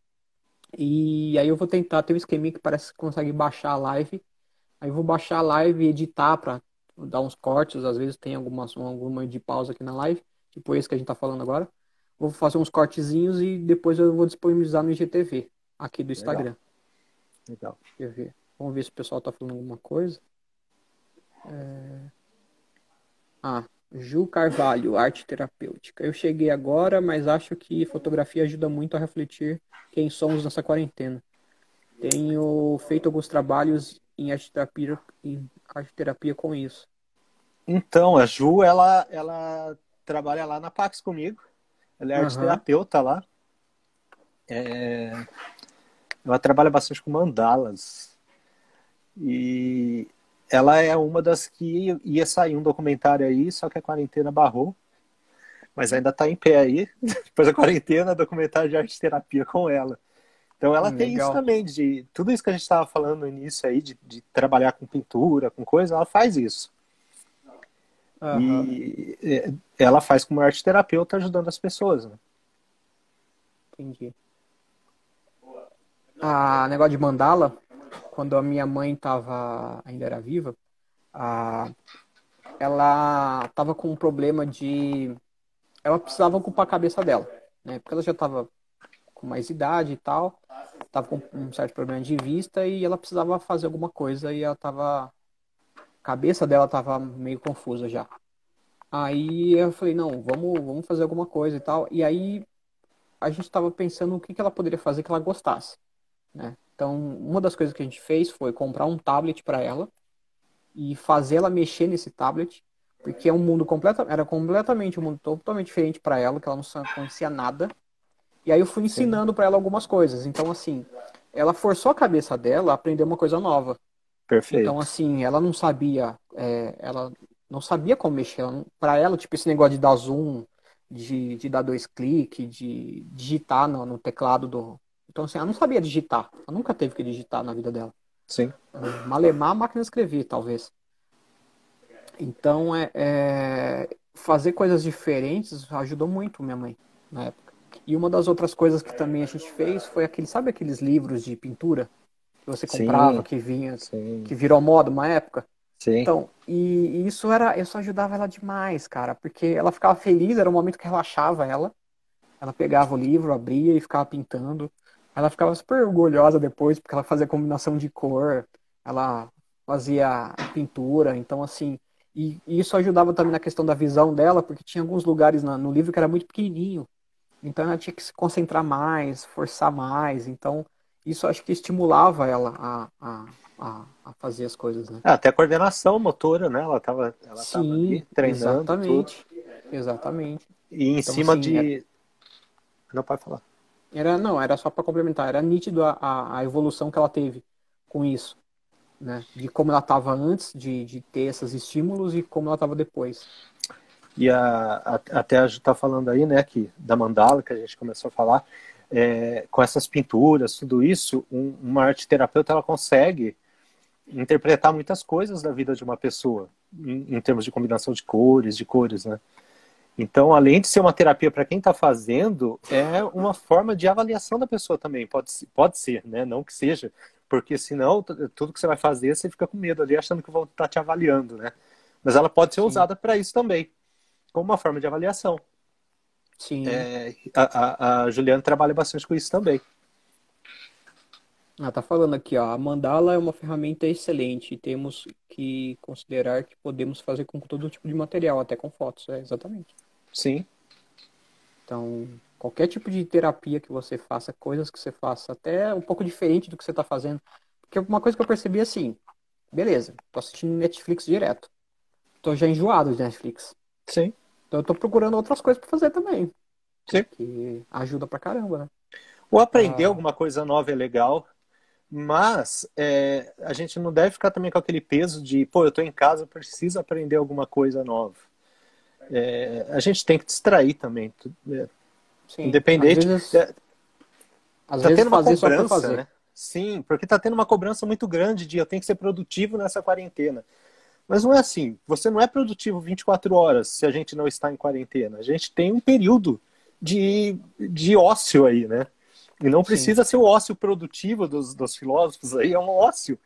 e aí eu vou tentar ter um esqueminha que parece que consegue baixar a live. Aí eu vou baixar a live e editar pra dar uns cortes, às vezes tem alguma de pausa aqui na live, tipo esse que a gente tá falando agora. Vou fazer uns cortezinhos e depois eu vou disponibilizar no IGTV, aqui do Legal, Instagram. legal. Deixa eu ver. Vamos ver se o pessoal tá falando alguma coisa. Ah, Ju Carvalho, arte terapêutica. Eu cheguei agora, mas acho que fotografia ajuda muito a refletir quem somos nessa quarentena. Tenho feito alguns trabalhos em arte terapia com isso. Então, a Ju, ela trabalha lá na Pax comigo. Ela é arte Aham. terapeuta lá. Ela trabalha bastante com mandalas. E ela é uma das que ia sair um documentário aí, só que a quarentena barrou. Mas ainda está em pé aí. Depois da quarentena, documentário de arte terapia com ela. Então ela tem isso Legal. também, de tudo isso que a gente estava falando no início aí, de trabalhar com pintura, com coisa, ela faz isso. Aham. E ela faz como arte terapeuta ajudando as pessoas, né? Entendi. A negócio de mandala, quando a minha mãe ainda era viva, a, ela tava com um problema ela precisava ocupar a cabeça dela, né? Porque ela já estava com mais idade e tal, tava com um certo problema de vista e ela precisava fazer alguma coisa e a cabeça dela tava meio confusa já. Aí eu falei, não, vamos fazer alguma coisa e tal. E aí a gente tava pensando o que que ela poderia fazer que ela gostasse, né? Então, uma das coisas que a gente fez foi comprar um tablet para ela e fazer ela mexer nesse tablet, porque é um mundo era completamente um mundo totalmente diferente para ela, que ela não conhecia nada. E aí eu fui Sim, ensinando para ela algumas coisas. Então, assim, ela forçou a cabeça dela a aprender uma coisa nova. Então, perfeito. assim, ela não sabia como mexer. Para ela, tipo, esse negócio de dar zoom, de dar dois cliques, de digitar no teclado do. Então, assim, ela não sabia digitar. Ela nunca teve que digitar na vida dela. Sim. Malemar a máquina de escrever, talvez. Então, fazer coisas diferentes ajudou muito minha mãe na época. E uma das outras coisas que também a gente fez foi sabe aqueles livros de pintura que você comprava, Sim, sim, que virou moda uma época? sim. Então, e isso ajudava ela demais, cara, porque ela ficava feliz, era um momento que relaxava ela. Ela pegava o livro, abria e ficava pintando. Ela ficava super orgulhosa depois, porque ela fazia combinação de cor, ela fazia pintura, então assim, e isso ajudava também na questão da visão dela, porque tinha alguns lugares no livro que era muito pequenininho, então ela tinha que se concentrar mais, forçar mais, então isso acho que estimulava ela a fazer as coisas, né? Até a coordenação motora, né? Ela tava ali Sim, treinando tudo. exatamente, exatamente. E em Então cima assim, de. Não pode falar. não, era só para complementar, era nítido a evolução que ela teve com isso, né? De como ela estava antes de ter esses estímulos e como ela estava depois. E até a gente tá falando aí, né, que da mandala que a gente começou a falar, com essas pinturas, tudo isso, uma arte terapeuta ela consegue interpretar muitas coisas da vida de uma pessoa, em termos de combinação de cores, né? Então, além de ser uma terapia para quem está fazendo, é uma forma de avaliação da pessoa também. Pode ser, né? Não que seja, porque senão tudo que você vai fazer, você fica com medo ali, achando que vão estar te avaliando, né? Mas ela pode ser Sim, usada para isso também, como uma forma de avaliação. sim. A Juliana trabalha bastante com isso também. Ela tá falando aqui, ó, a mandala é uma ferramenta excelente e temos que considerar que podemos fazer com todo tipo de material, até com fotos, exatamente. Sim, Então, qualquer tipo de terapia que você faça, coisas que você faça, até um pouco diferente do que você está fazendo. Porque uma coisa que eu percebi assim, beleza, tô assistindo Netflix direto. Tô já enjoado de Netflix. sim, Então eu tô procurando outras coisas pra fazer também. sim. Que ajuda pra caramba, né? Ou aprender Ah, alguma coisa nova é legal, mas a gente não deve ficar também com aquele peso de, pô, eu estou em casa, eu preciso aprender alguma coisa nova. A gente tem que distrair também, Sim, independente. às Tá vezes tendo uma fazer só por cobrança, fazer. né? Sim, porque tá tendo uma cobrança muito grande de eu tenho que ser produtivo nessa quarentena. Mas não é assim. Você não é produtivo 24 horas se a gente não está em quarentena. A gente tem um período de ócio aí, né? E não Sim, precisa ser o ócio produtivo dos filósofos aí, é um ócio.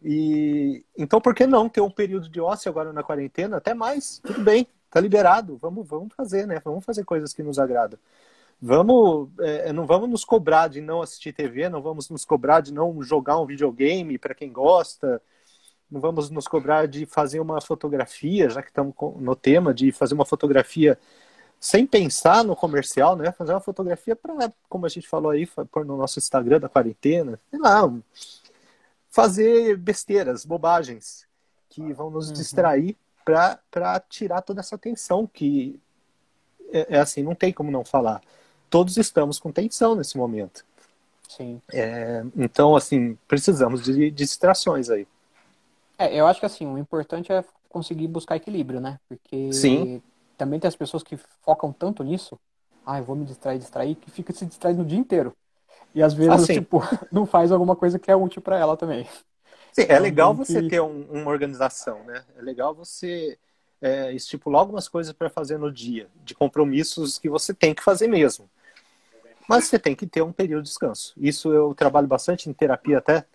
E então, por que não ter um período de ócio agora na quarentena? Até mais, tudo bem, tá liberado. Vamos fazer, né? Vamos fazer coisas que nos agradam. Não vamos nos cobrar de não assistir TV, não vamos nos cobrar de não jogar um videogame para quem gosta, não vamos nos cobrar de fazer uma fotografia, já que estamos no tema, de fazer uma fotografia sem pensar no comercial, né? Fazer uma fotografia para, como a gente falou aí, pôr no nosso Instagram da quarentena, sei lá, fazer besteiras, bobagens que vão nos uhum, distrair para tirar toda essa tensão que é assim, não tem como não falar. Todos estamos com tensão nesse momento. sim. Então, assim, precisamos de distrações aí. Eu acho que assim, o importante é conseguir buscar equilíbrio, né? Sim, Porque também tem as pessoas que focam tanto nisso, eu vou me distrair, distrair, que fica se distraindo o dia inteiro. E às vezes, assim, tipo, não faz alguma coisa que é útil pra ela também. sim, é Então legal tem você que. ter uma organização, né? É legal você estipular algumas coisas para fazer no dia, de compromissos que você tem que fazer mesmo. Mas você tem que ter um período de descanso. Isso eu trabalho bastante em terapia até,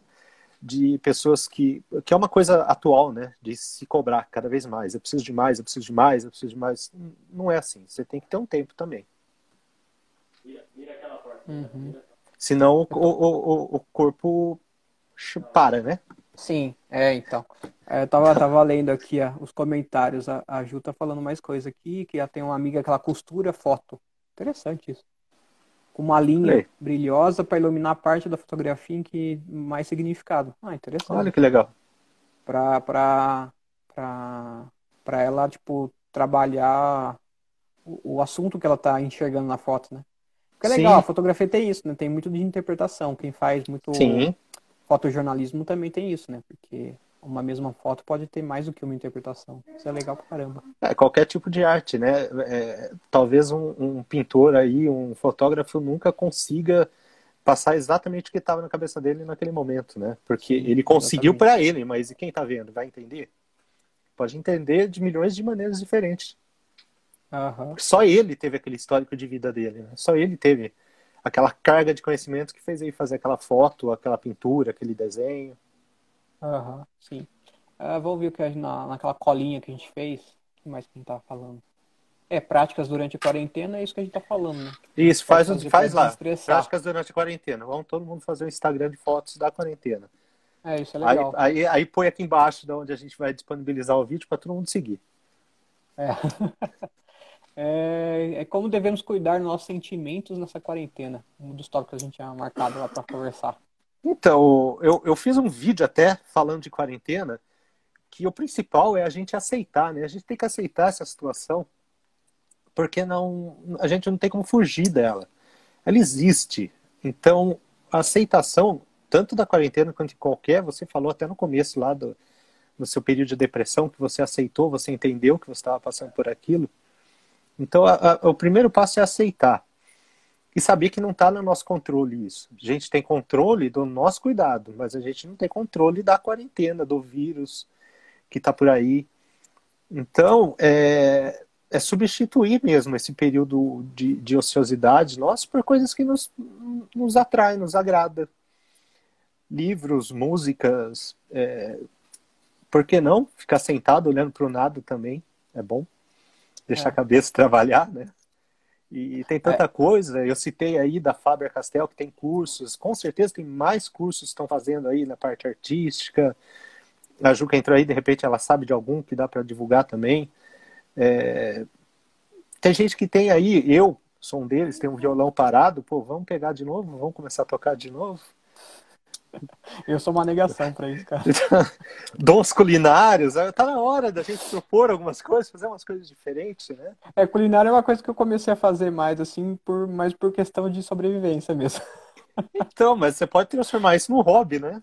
de pessoas que é uma coisa atual, né? De se cobrar cada vez mais. Eu preciso de mais, eu preciso de mais, eu preciso de mais. Não é assim. Você tem que ter um tempo também. Uhum. Senão Eu tô- o corpo para, né? Sim, então. Eu tava lendo aqui os comentários. A Ju tá falando mais coisa aqui, que ela tem uma amiga que ela costura foto. Interessante isso. Com uma linha Olha, brilhosa para iluminar a parte da fotografia em que mais significado. olha Interessante. que legal. Pra, pra, pra, pra ela, tipo, trabalhar o assunto que ela tá enxergando na foto, né? Porque é legal, a Sim, fotografia tem isso, né? Tem muito de interpretação. Quem faz muito sim. fotojornalismo também tem isso, né? Porque uma mesma foto pode ter mais do que uma interpretação. Isso é legal pra caramba. Qualquer tipo de arte, né? Talvez um pintor aí, um fotógrafo nunca consiga passar exatamente o que estava na cabeça dele naquele momento, né? Porque Sim, ele conseguiu exatamente. para ele, mas e quem está vendo? Vai entender? Pode entender de milhões de maneiras diferentes. Aham, Porque só ele teve aquele histórico de vida dele, né? Só ele teve aquela carga de conhecimento que fez ele fazer aquela foto, aquela pintura, aquele desenho. aham, sim. Vou ver o que naquela colinha que a gente fez. O que mais que a gente tava falando? Práticas durante a quarentena é isso que a gente tá falando, né? O que a gente Isso, pode fazer para faz lá. desestressar. Práticas durante a quarentena. Vamos todo mundo fazer um Instagram de fotos da quarentena. Isso é legal. Aí põe aqui embaixo de onde a gente vai disponibilizar o vídeo para todo mundo seguir. É. É como devemos cuidar dos nossos sentimentos nessa quarentena. Um dos tópicos que a gente tinha marcado lá para conversar. Então, eu fiz um vídeo até falando de quarentena, que o principal é a gente aceitar, né? A gente tem que aceitar essa situação, porque a gente não tem como fugir dela. Ela existe. Então, a aceitação, tanto da quarentena quanto de qualquer, você falou até no começo lá do seu período de depressão, que você aceitou, você entendeu que você estava passando por aquilo. Então, o primeiro passo é aceitar. E saber que não está no nosso controle isso. A gente tem controle do nosso cuidado, mas a gente não tem controle da quarentena, do vírus que está por aí. Então, é substituir mesmo esse período de ociosidade nosso por coisas que nos atraem, nos agrada. Livros, músicas, por que não? Ficar sentado olhando para o nada também é bom. Deixar a É, cabeça trabalhar, né? E tem é, tanta coisa, eu citei aí da Faber-Castell que tem cursos, com certeza tem mais cursos que estão fazendo aí na parte artística. A Juca entrou aí, de repente ela sabe de algum que dá para divulgar também. Tem gente que tem aí, eu sou um deles, tem um violão parado, pô, vamos pegar de novo, vamos começar a tocar de novo. eu sou uma negação para isso, cara. Dons culinários, tá na hora da gente propor algumas coisas, fazer umas coisas diferentes, né? Culinária é uma coisa que eu comecei a fazer mais, assim, mais por questão de sobrevivência mesmo. Então, mas você pode transformar isso num hobby, né?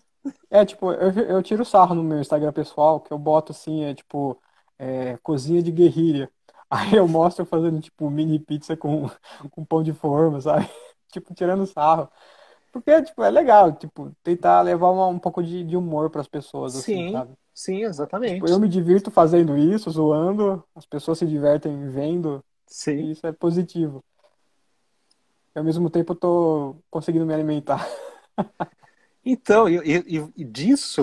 Tipo, eu tiro sarro no meu Instagram pessoal, que eu boto assim, tipo, cozinha de guerrilha. Aí eu mostro eu fazendo, tipo, mini pizza com pão de forma, sabe? Tipo, tirando sarro. Porque, tipo, é legal, tipo, tentar levar um pouco de humor pras pessoas, assim, Sim, sabe? sim, Tipo, eu exatamente. me divirto fazendo isso, zoando, as pessoas se divertem vendo, Sim. e isso é positivo. E ao mesmo tempo eu tô conseguindo me alimentar. Então, e disso,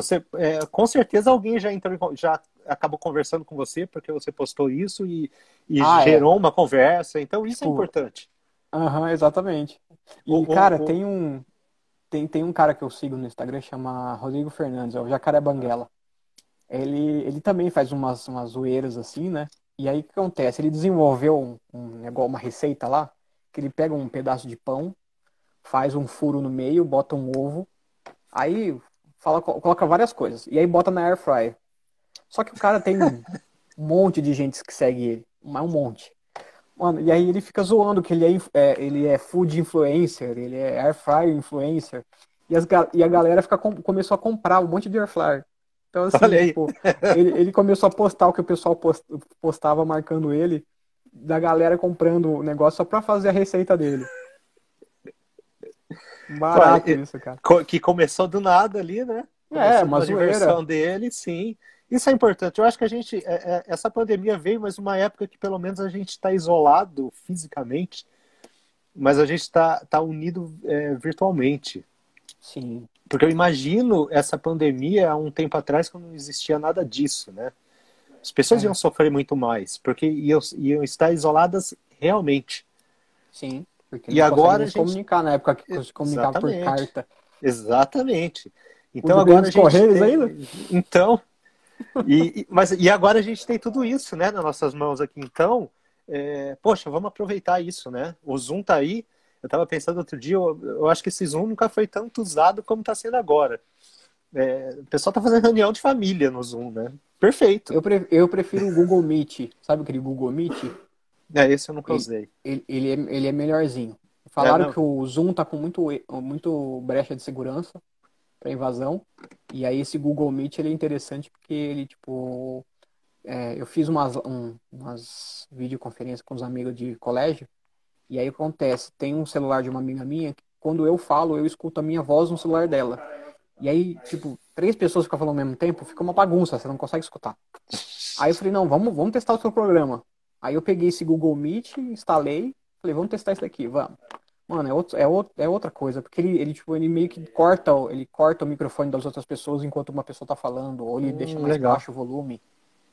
com certeza alguém já entrou, já acabou conversando com você porque você postou isso e Ah, é. gerou uma conversa. Então, isso é Tipo, importante. aham, exatamente. O, E, o, cara, o... tem um cara que eu sigo no Instagram, chama Rodrigo Fernandes, é o Jacaré Banguela. Ele também faz umas zoeiras assim, né? E aí o que acontece? Ele desenvolveu um negócio, uma receita lá, que ele pega um pedaço de pão, faz um furo no meio, bota um ovo, aí coloca várias coisas, e aí bota na air fryer. Só que o cara tem um monte de gente que segue ele, mas um monte. Mano, e aí ele fica zoando que ele é food influencer, ele é air fryer influencer. E a galera começou a comprar um monte de air fryer. Então, assim, Olha aí. tipo, ele começou a postar o que o pessoal postava marcando ele, da galera comprando o negócio só pra fazer a receita dele. Olha, Barato isso, cara. que começou do nada ali, né? É, Começou de uma uma zoeira. diversão dele, sim. Isso é importante. Eu acho que essa pandemia veio, mas uma época que pelo menos a gente está isolado fisicamente, mas a gente tá unido virtualmente. Sim. Porque eu imagino essa pandemia há um tempo atrás, quando não existia nada disso, né? As pessoas iam É, sofrer muito mais, porque iam estar isoladas realmente. sim. Porque E não consegue agora nem a se gente. comunicar na época que se comunicava por Exatamente. carta. Exatamente. Então Usa bem agora dos a gente Correios ainda? tem. Então, mas agora a gente tem tudo isso, né, nas nossas mãos aqui. Então, poxa, vamos aproveitar isso, né? O Zoom tá aí. Eu estava pensando outro dia, eu acho que esse Zoom nunca foi tanto usado como está sendo agora. O pessoal tá fazendo reunião de família no Zoom, né? Perfeito. Eu prefiro o Google Meet. Sabe aquele Google Meet? Esse eu nunca Ele, usei. ele é melhorzinho. Falaram Não. que o Zoom tá com muito brecha de segurança para invasão. E aí esse Google Meet ele é interessante porque ele, tipo, eu fiz umas videoconferências com os amigos de colégio. E aí acontece, tem um celular de uma amiga minha que quando eu falo, eu escuto a minha voz no celular dela. E aí, tipo, três pessoas ficam falando ao mesmo tempo, fica uma bagunça, você não consegue escutar. Aí eu falei, não, vamos testar o seu programa. Aí eu peguei esse Google Meet, instalei, falei, vamos testar isso daqui, vamos. Mano, é outra coisa, porque tipo, ele meio que ele corta o microfone das outras pessoas enquanto uma pessoa tá falando, ou ele deixa mais Legal. baixo o volume.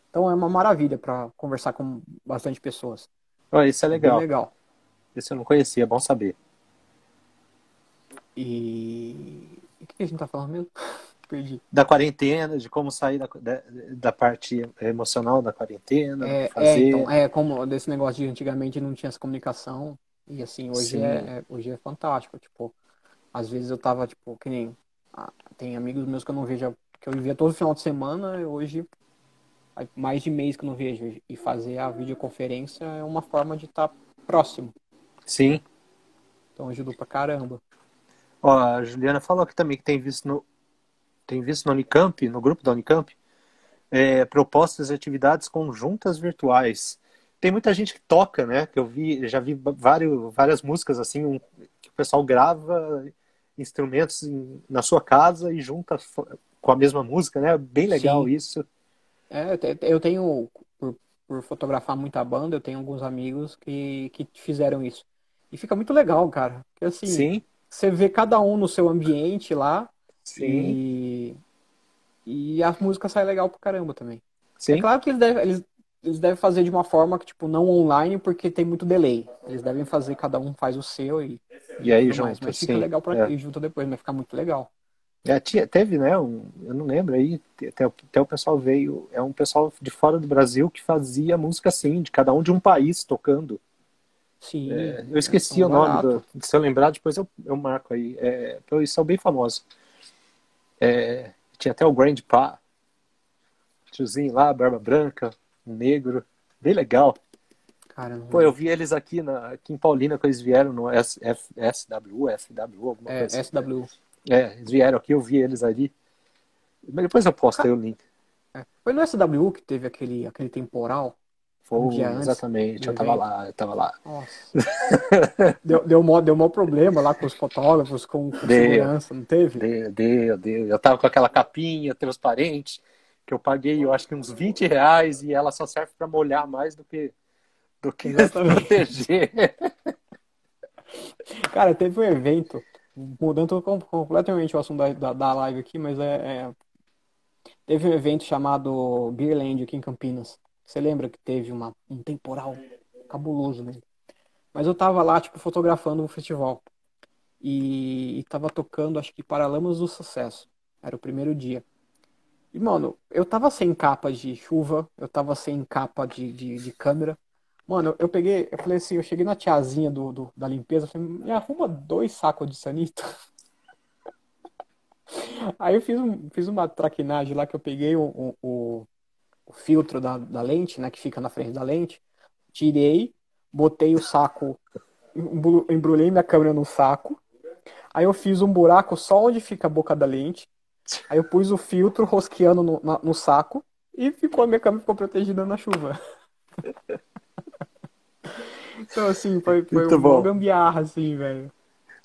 Então é uma maravilha para conversar com bastante pessoas. Olha, isso é É bem legal. legal. Esse eu não conhecia, é bom saber. E o que a gente tá falando mesmo? Perdi. Da quarentena, de como sair da parte emocional da quarentena, do que Então, fazer. como desse negócio de antigamente não tinha essa comunicação, e assim, Sim, hoje é fantástico, tipo, às vezes eu tava, tipo, que nem, tem amigos meus que eu não vejo, que eu via todo final de semana, e hoje, faz mais de mês que eu não vejo, e fazer a videoconferência é uma forma de estar próximo, sim. então ajudou pra caramba. Ó, a Juliana falou aqui também que tem visto no Unicamp, no grupo da Unicamp, propostas de atividades conjuntas virtuais. Tem muita gente que toca, né? Que já vi várias músicas assim, que o pessoal grava instrumentos na sua casa e junta com a mesma música, né? Bem legal Sim, isso. eu tenho, por fotografar muita banda, eu tenho alguns amigos que fizeram isso. E fica muito legal, cara. Porque assim, Sim, você vê cada um no seu ambiente lá sim, e, e a música sai legal pra caramba também. É sim. claro que eles devem fazer de uma forma que, tipo, não online, porque tem muito delay. Eles devem fazer, cada um faz o seu E e aí tudo mais. junto, Mas fica sim. legal pra ir junto depois, vai ficar muito legal. Teve, né? Eu não lembro aí, até o pessoal veio, é um pessoal de fora do Brasil que fazia música assim, de cada um de um país tocando. Sim, Eu é esqueci um o nome barato. se eu lembrar, depois eu marco aí. Eles são bem famosos. Tinha até o Grandpa, tiozinho lá, barba branca, um negro, bem legal. Cara, eu não Pô, eu lembro. vi eles aqui em Paulina, quando eles vieram no SW, FW, alguma É, coisa assim. SW. Eles vieram aqui, eu vi eles ali. Mas depois eu posto aí o link. Foi no SW que teve aquele temporal? Um dia Foi, antes exatamente, do evento. eu tava lá. Nossa. Deu mó problema lá com os fotógrafos, com Deu, segurança, não teve? deu. Eu tava com aquela capinha transparente, que eu paguei, eu acho que uns R$ 20, e ela só serve para molhar mais do que Exatamente. proteger. Cara, teve um evento, mudando completamente o assunto da live aqui, mas teve um evento chamado Beerland aqui em Campinas. Você lembra que teve um temporal cabuloso, né? Mas eu tava lá, tipo, fotografando o festival. E tava tocando, acho que Paralamas do Sucesso. Era o primeiro dia. E, mano, eu tava sem capa de chuva, eu tava sem capa de câmera. Mano, eu peguei, eu falei assim, eu cheguei na tiazinha da limpeza, eu falei, me arruma 2 sacos de sanito. Aí eu fiz uma traquinagem lá que eu peguei o filtro da lente, né, que fica na frente da lente, tirei, botei o saco, embrulhei minha câmera no saco, aí eu fiz um buraco só onde fica a boca da lente, aí eu pus o filtro rosqueando no saco e a minha câmera ficou protegida na chuva. Então, assim, foi Muito uma bom, gambiarra, assim, velho.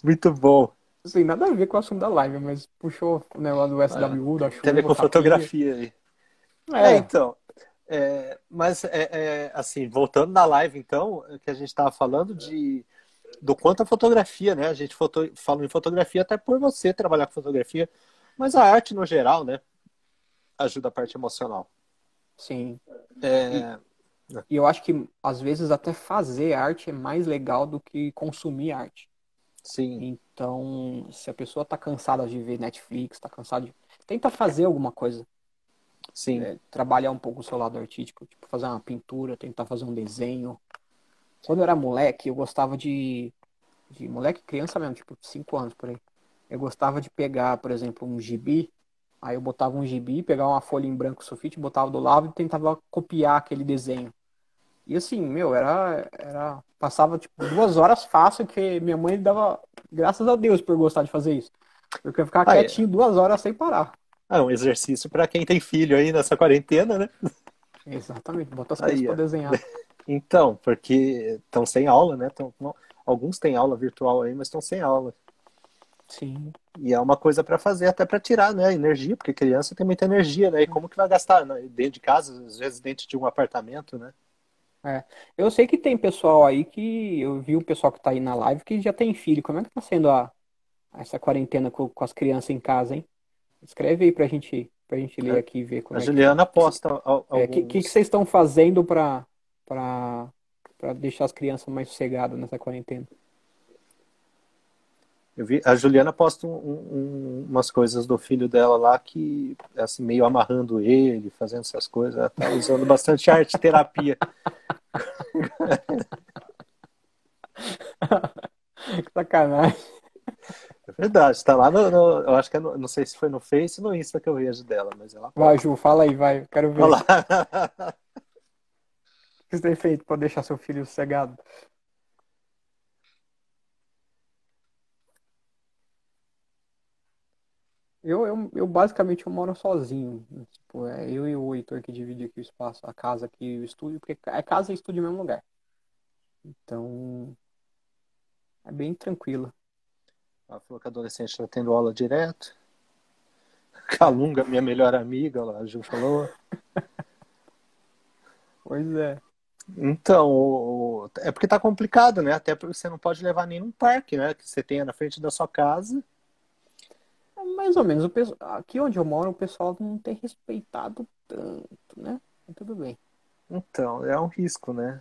muito bom. Assim, nada a ver com o assunto da live, mas puxou o negócio do Ah, SWU, da tem a ver chuva, com capinha. fotografia aí. É, Então, mas assim, voltando na live, então, que a gente estava falando do quanto a fotografia, né? A gente fala em fotografia até por você trabalhar com fotografia, mas a arte no geral, né? Ajuda a parte emocional. sim. E, É, e eu acho que, às vezes, até fazer arte é mais legal do que consumir arte. sim, Então, se a pessoa tá cansada de ver Netflix, tá cansada de... Tenta fazer alguma coisa. sim. Trabalhar um pouco o seu lado artístico. Tipo, fazer uma pintura, tentar fazer um desenho. Quando eu era moleque, eu gostava de moleque, criança mesmo, tipo, 5 anos por aí. Eu gostava de pegar, por exemplo, um gibi. Aí eu botava um gibi, pegava uma folha em branco sulfite, botava do lado e tentava copiar aquele desenho. E assim, meu, passava tipo 2 horas fácil, que minha mãe dava graças a Deus por gostar de fazer isso. Porque eu ficava Aí, quietinho 2 horas sem parar. um exercício para quem tem filho aí nessa quarentena, né? Exatamente, bota as crianças Aí, pra ó. desenhar. Então, porque estão sem aula, né? Alguns têm aula virtual aí, mas estão sem aula. Sim. E é uma coisa para fazer, até para tirar, né, energia, porque criança tem muita energia, né? E como que vai gastar, né? Dentro de casa, às vezes dentro de um apartamento, né? É. Eu sei que tem pessoal aí que. Eu vi o pessoal que tá aí na live que já tem filho. Como é que tá sendo essa quarentena com as crianças em casa, hein? Escreve aí pra gente ler aqui e ver A como é que tá. Juliana posta Que alguns. vocês estão fazendo pra, pra deixar as crianças mais sossegadas nessa quarentena? Eu vi, a Juliana posta umas coisas do filho dela lá que, assim, meio amarrando ele, fazendo essas coisas. Ela tá usando bastante arte terapia. Que sacanagem. É verdade, está lá eu acho que não sei se foi no Face ou no Insta que eu vejo dela, mas ela Vai, posta. Ju, fala aí, vai. Quero Olha ver. lá. O que você tem feito pra deixar seu filho sossegado? Eu basicamente eu moro sozinho, né? Tipo, é eu e o Heitor que divide aqui o espaço, a casa aqui, o estúdio, porque é casa e estúdio no mesmo lugar. Então, é bem tranquilo. Ela falou que a adolescente está tendo aula direto. Calunga, minha melhor amiga, lá, a Ju falou. Pois é. Então, é porque tá complicado, né? Até porque você não pode levar nenhum parque, né? Que você tenha na frente da sua casa. É mais ou menos. Aqui onde eu moro, o pessoal não tem respeitado tanto, né? Mas tudo bem. Então, é um risco, né?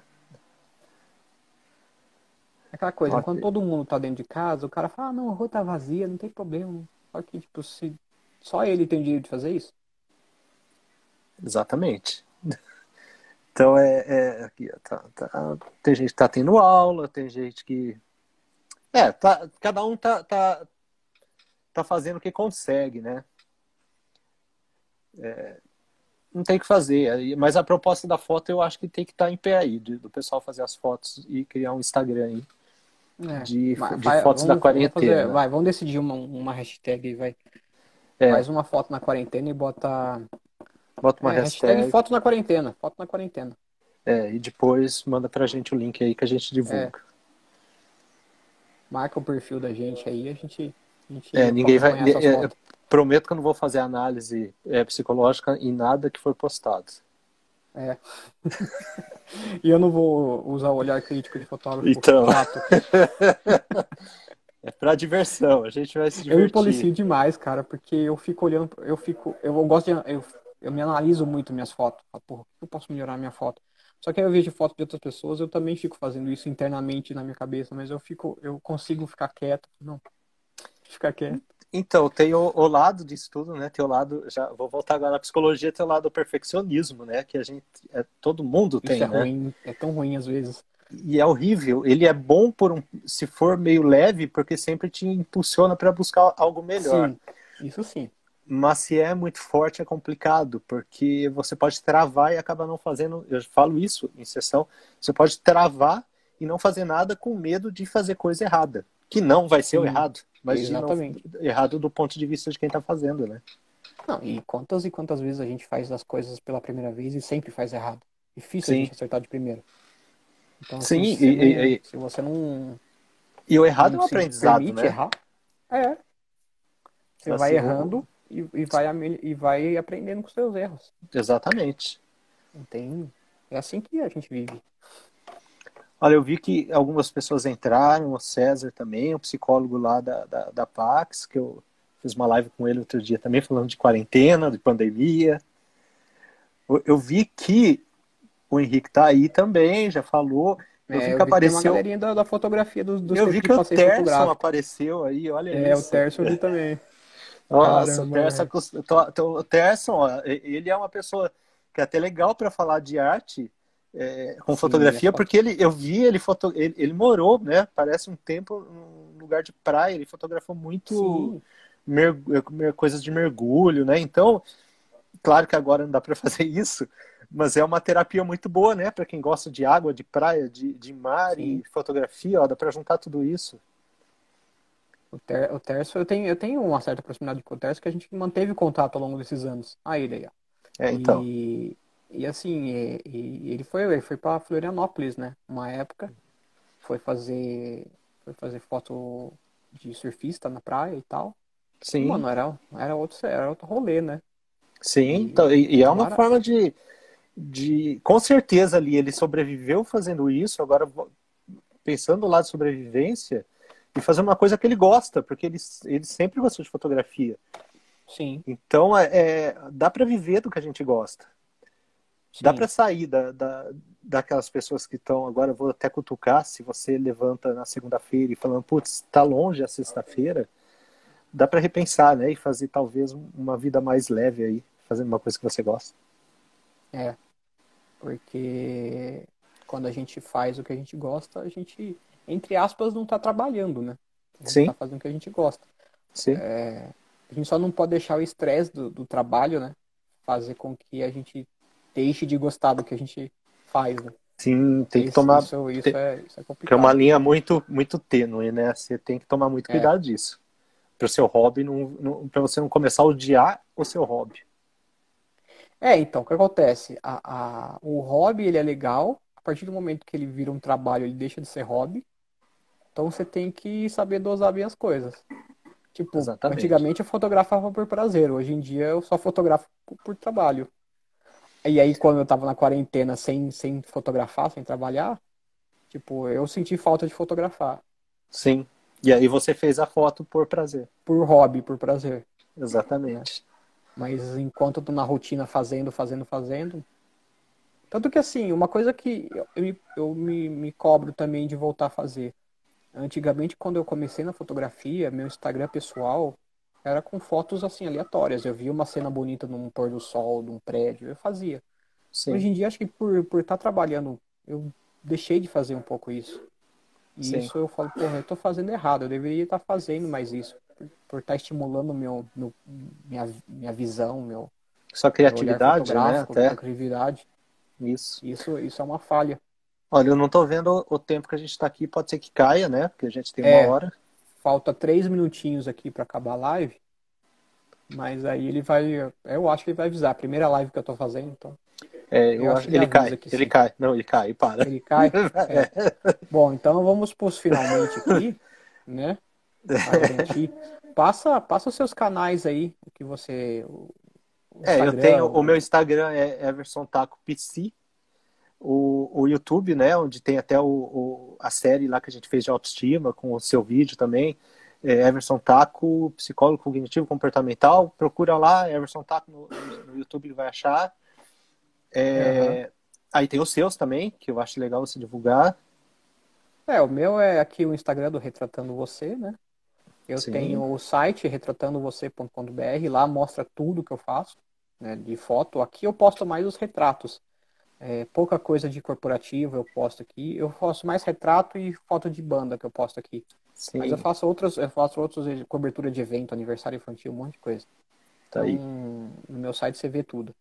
Aquela coisa, Ó, enquanto todo mundo tá dentro de casa, o cara fala, ah, não, a rua tá vazia, não tem problema. Só que, tipo, se só ele tem o direito de fazer isso? exatamente. Então, aqui, ó, tem gente que tá tendo aula, tem gente que. Cada um tá fazendo o que consegue, né? Não tem o que fazer. Mas a proposta da foto eu acho que tem que estar em pé aí, do pessoal fazer as fotos e criar um Instagram aí É. de fotos da Vamos fazer, quarentena. vai, vamos decidir uma hashtag aí, vai. É, Faz uma foto na quarentena e bota. bota uma Hashtag hashtag. foto na quarentena. Foto na quarentena. E depois manda pra gente o link aí que a gente É, divulga. marca o perfil da gente aí, a gente Ninguém vai. acompanha essas fotos. Prometo que eu não vou fazer análise psicológica em nada que foi postado. É. E eu não vou usar o olhar crítico de fotógrafo Então, chato. é pra diversão, a gente vai se Eu me divertir. policio demais, cara, porque eu fico olhando, eu gosto eu me analiso muito minhas fotos. Falo, porra, eu posso melhorar minha foto. Só que aí eu vejo foto de outras pessoas, eu também fico fazendo isso internamente na minha cabeça, mas eu consigo ficar quieto. Não, ficar quieto. Então, tem o lado disso tudo, né? Tem o lado, já vou voltar agora na psicologia, tem o lado do perfeccionismo, né? Que a gente, todo mundo Isso é tem, né? ruim, é tão ruim às vezes. E é horrível. Ele é bom se for meio leve, porque sempre te impulsiona para buscar algo melhor. Sim, isso sim. Mas se é muito forte é complicado, porque você pode travar e acabar não fazendo. Eu falo isso em sessão. Você pode travar e não fazer nada com medo de fazer coisa errada, que não vai ser o Sim, errado, mas de não exatamente. errado do ponto de vista de quem está fazendo, né? Não, e quantas vezes a gente faz as coisas pela primeira vez e sempre faz errado. Difícil a Sim, gente acertar de primeira. Então, assim, sim. E, se você não, e o errado é não um se aprendizado, permite né? errar, é, você vai Assim, errando e vai aprendendo com seus erros. exatamente. Não tem, é assim que a gente vive. Olha, eu vi que algumas pessoas entraram, o César também, o psicólogo lá da Pax, que eu fiz uma live com ele outro dia também, falando de quarentena, de pandemia. Eu vi que o Henrique tá aí também, já falou. Eu vi É, que eu vi que tem uma apareceu. galerinha da fotografia, dos Eu vi tempos de que o passeio Terson fotográfico. apareceu aí, olha É, o isso. Terço eu vi também. Nossa, o Caramba, Terson, velho. o Terson, ó, ele é uma pessoa que é até legal para falar de arte com Sim, as fotografia, fotos. porque eu vi ele morou, né? Parece um tempo num lugar de praia, ele fotografou muito Sim, coisas de mergulho, né? Então, claro que agora não dá para fazer isso, mas é uma terapia muito boa, né? Para quem gosta de água, de praia, de mar sim. e fotografia, ó, dá para juntar tudo isso. O Terço, eu tenho uma certa proximidade com o Terço que a gente manteve contato ao longo desses anos. Aí, daí, ó. Então, E assim, ele foi para Florianópolis, né? Uma época, foi fazer, foi fazer foto de surfista na praia e tal. E, sim. mano, era outro rolê, né? Sim, E então, e é não uma barato. forma com certeza ali ele sobreviveu fazendo isso, agora pensando lá de sobrevivência e fazer uma coisa que ele gosta, porque ele sempre gostou de fotografia. Sim, Então, dá para viver do que a gente gosta. Dá para sim. sair daquelas pessoas que estão, agora eu vou até cutucar, se você levanta na segunda-feira e falando, putz, tá longe a sexta-feira, dá para repensar, né, e fazer talvez uma vida mais leve aí, fazendo uma coisa que você gosta. É, porque quando a gente faz o que a gente gosta, a gente, entre aspas, não tá trabalhando, né? A gente tá Sim, fazendo o que a gente gosta. sim. A gente só não pode deixar o estresse do trabalho, né? Fazer com que a gente deixe de gostar do que a gente faz, né? Sim, tem que Esse, tomar. isso, isso é Que é uma complicado. linha muito, muito tênue, né? Você tem que tomar muito É, cuidado disso. Para o seu hobby, não, para você não começar a odiar o seu hobby. então, o que acontece? O hobby, ele é legal. A partir do momento que ele vira um trabalho, ele deixa de ser hobby. Então você tem que saber dosar bem as coisas. Tipo, Exatamente. antigamente eu fotografava por prazer, hoje em dia eu só fotografo por trabalho. E aí, quando eu tava na quarentena sem fotografar, sem trabalhar, tipo, eu senti falta de fotografar. Sim. E aí você fez a foto por prazer. Por hobby, por prazer, né? Exatamente. Mas enquanto eu tô na rotina fazendo. Tanto que assim, uma coisa que eu me cobro também de voltar a fazer. Antigamente, quando eu comecei na fotografia, meu Instagram pessoal era com fotos assim aleatórias. Eu via uma cena bonita num pôr do sol, num prédio, eu fazia. Sim, Hoje em dia, acho que por estar trabalhando, eu deixei de fazer um pouco isso. E sim. isso eu falo, porra, eu tô fazendo errado, eu deveria estar fazendo mais isso. Por estar estimulando minha visão, Sua meu olhar criatividade, né? fotográfico, minha Até criatividade. isso. Isso é uma falha. Olha, eu não estou vendo o tempo que a gente está aqui, pode ser que caia, né? Porque a gente tem uma É, hora. falta 3 minutinhos aqui para acabar a live, mas aí ele vai, eu acho que ele vai avisar, a primeira live que eu tô fazendo, então. Eu acho que ele ele avisa cai, que ele sim. cai. Não, ele cai, para. Ele cai? É. Bom, então vamos para os finalmente aqui, né? Para garantir. Passa os seus canais aí, o que você. O Eu tenho, Instagram, o meu Instagram é Everson Taco PC, o YouTube, né, onde tem até a série lá que a gente fez de autoestima, com o seu vídeo também, Everson Taco, psicólogo cognitivo comportamental, procura lá, Everson Taco no YouTube, ele vai achar. aham. Aí tem os seus também, que eu acho legal você divulgar. O meu é aqui o Instagram do Retratando Você, né? Eu Sim, tenho o site retratandovocê.com.br, lá mostra tudo que eu faço, né, de foto. Aqui eu posto mais os retratos. Pouca coisa de corporativo eu posto aqui. Eu faço mais retrato e foto de banda que eu posto aqui. Mas sim, eu faço outros cobertura de evento, aniversário infantil, um monte de coisa. tá Então, aí. no meu site você vê tudo.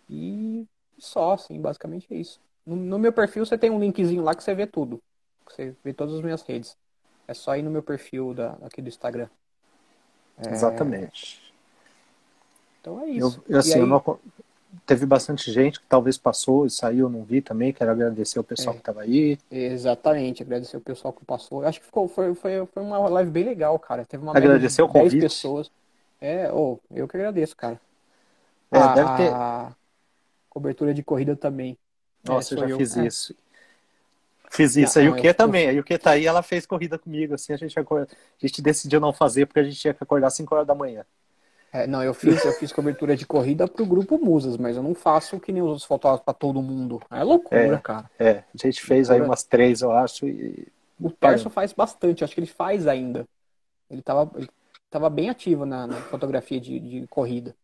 E só, assim, basicamente é isso. No meu perfil você tem um linkzinho lá que você vê tudo. Que você vê todas as minhas redes. É só ir no meu perfil aqui do Instagram. Exatamente. Então é Eu, isso. E assim, eu aí, não, teve bastante gente que talvez passou e saiu, não vi também. Quero agradecer o pessoal que é, estava aí. exatamente, agradecer o pessoal que passou. Eu acho que foi uma live bem legal, cara. Teve uma média de Agradecer o 10 convite. pessoas. Eu que agradeço, cara. Deve ter. A cobertura de corrida também. Nossa, eu Sou já eu. fiz isso. Fiz Não, isso. A não, Yuki também. A Yuki tá aí, ela fez corrida comigo. Assim, a gente decidiu não fazer porque a gente tinha que acordar às 5 horas da manhã. não, eu fiz cobertura de corrida pro grupo Musas, mas eu não faço que nem os outros fotógrafos pra todo mundo. É loucura, É, cara. a gente fez aí Loucura. umas 3, eu acho, e O Terço paramos. faz bastante, acho que ele faz ainda. Ele tava bem ativo na fotografia de corrida.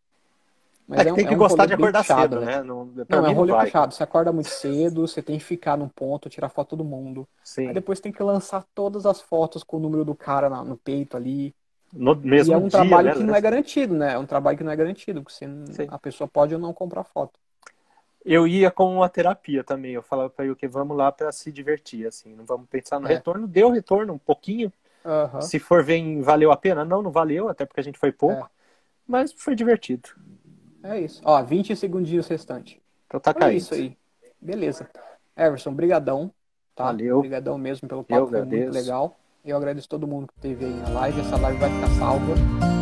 É Mas que tem é que um gostar rolê de bem acordar puxado, cedo, né? né? Não, pra Não, é um mim não rolê vai. puxado. Você acorda muito cedo, você tem que ficar num ponto, tirar foto do mundo. Aí Sim. depois tem que lançar todas as fotos com o número do cara no peito ali. No E é mesmo um dia, trabalho né? que não é garantido, né? É um trabalho que não é garantido, porque Sim. a pessoa pode ou não comprar foto. Eu ia com uma terapia também. Eu falava pra Yuki, vamos lá pra se divertir, assim. Não vamos pensar no É. retorno. Deu retorno um pouquinho. Aham. Se for ver em valeu a pena, não valeu, até porque a gente foi É. pouco. Mas foi divertido. É isso. Ó, 20 segundinhos restante. Então tá Então é isso caindo. aí. Beleza. Everson, brigadão, tá? Valeu. Brigadão mesmo pelo Eu papo, foi muito agradeço. legal. Eu agradeço todo mundo que esteve aí na live. Essa live vai ficar salva.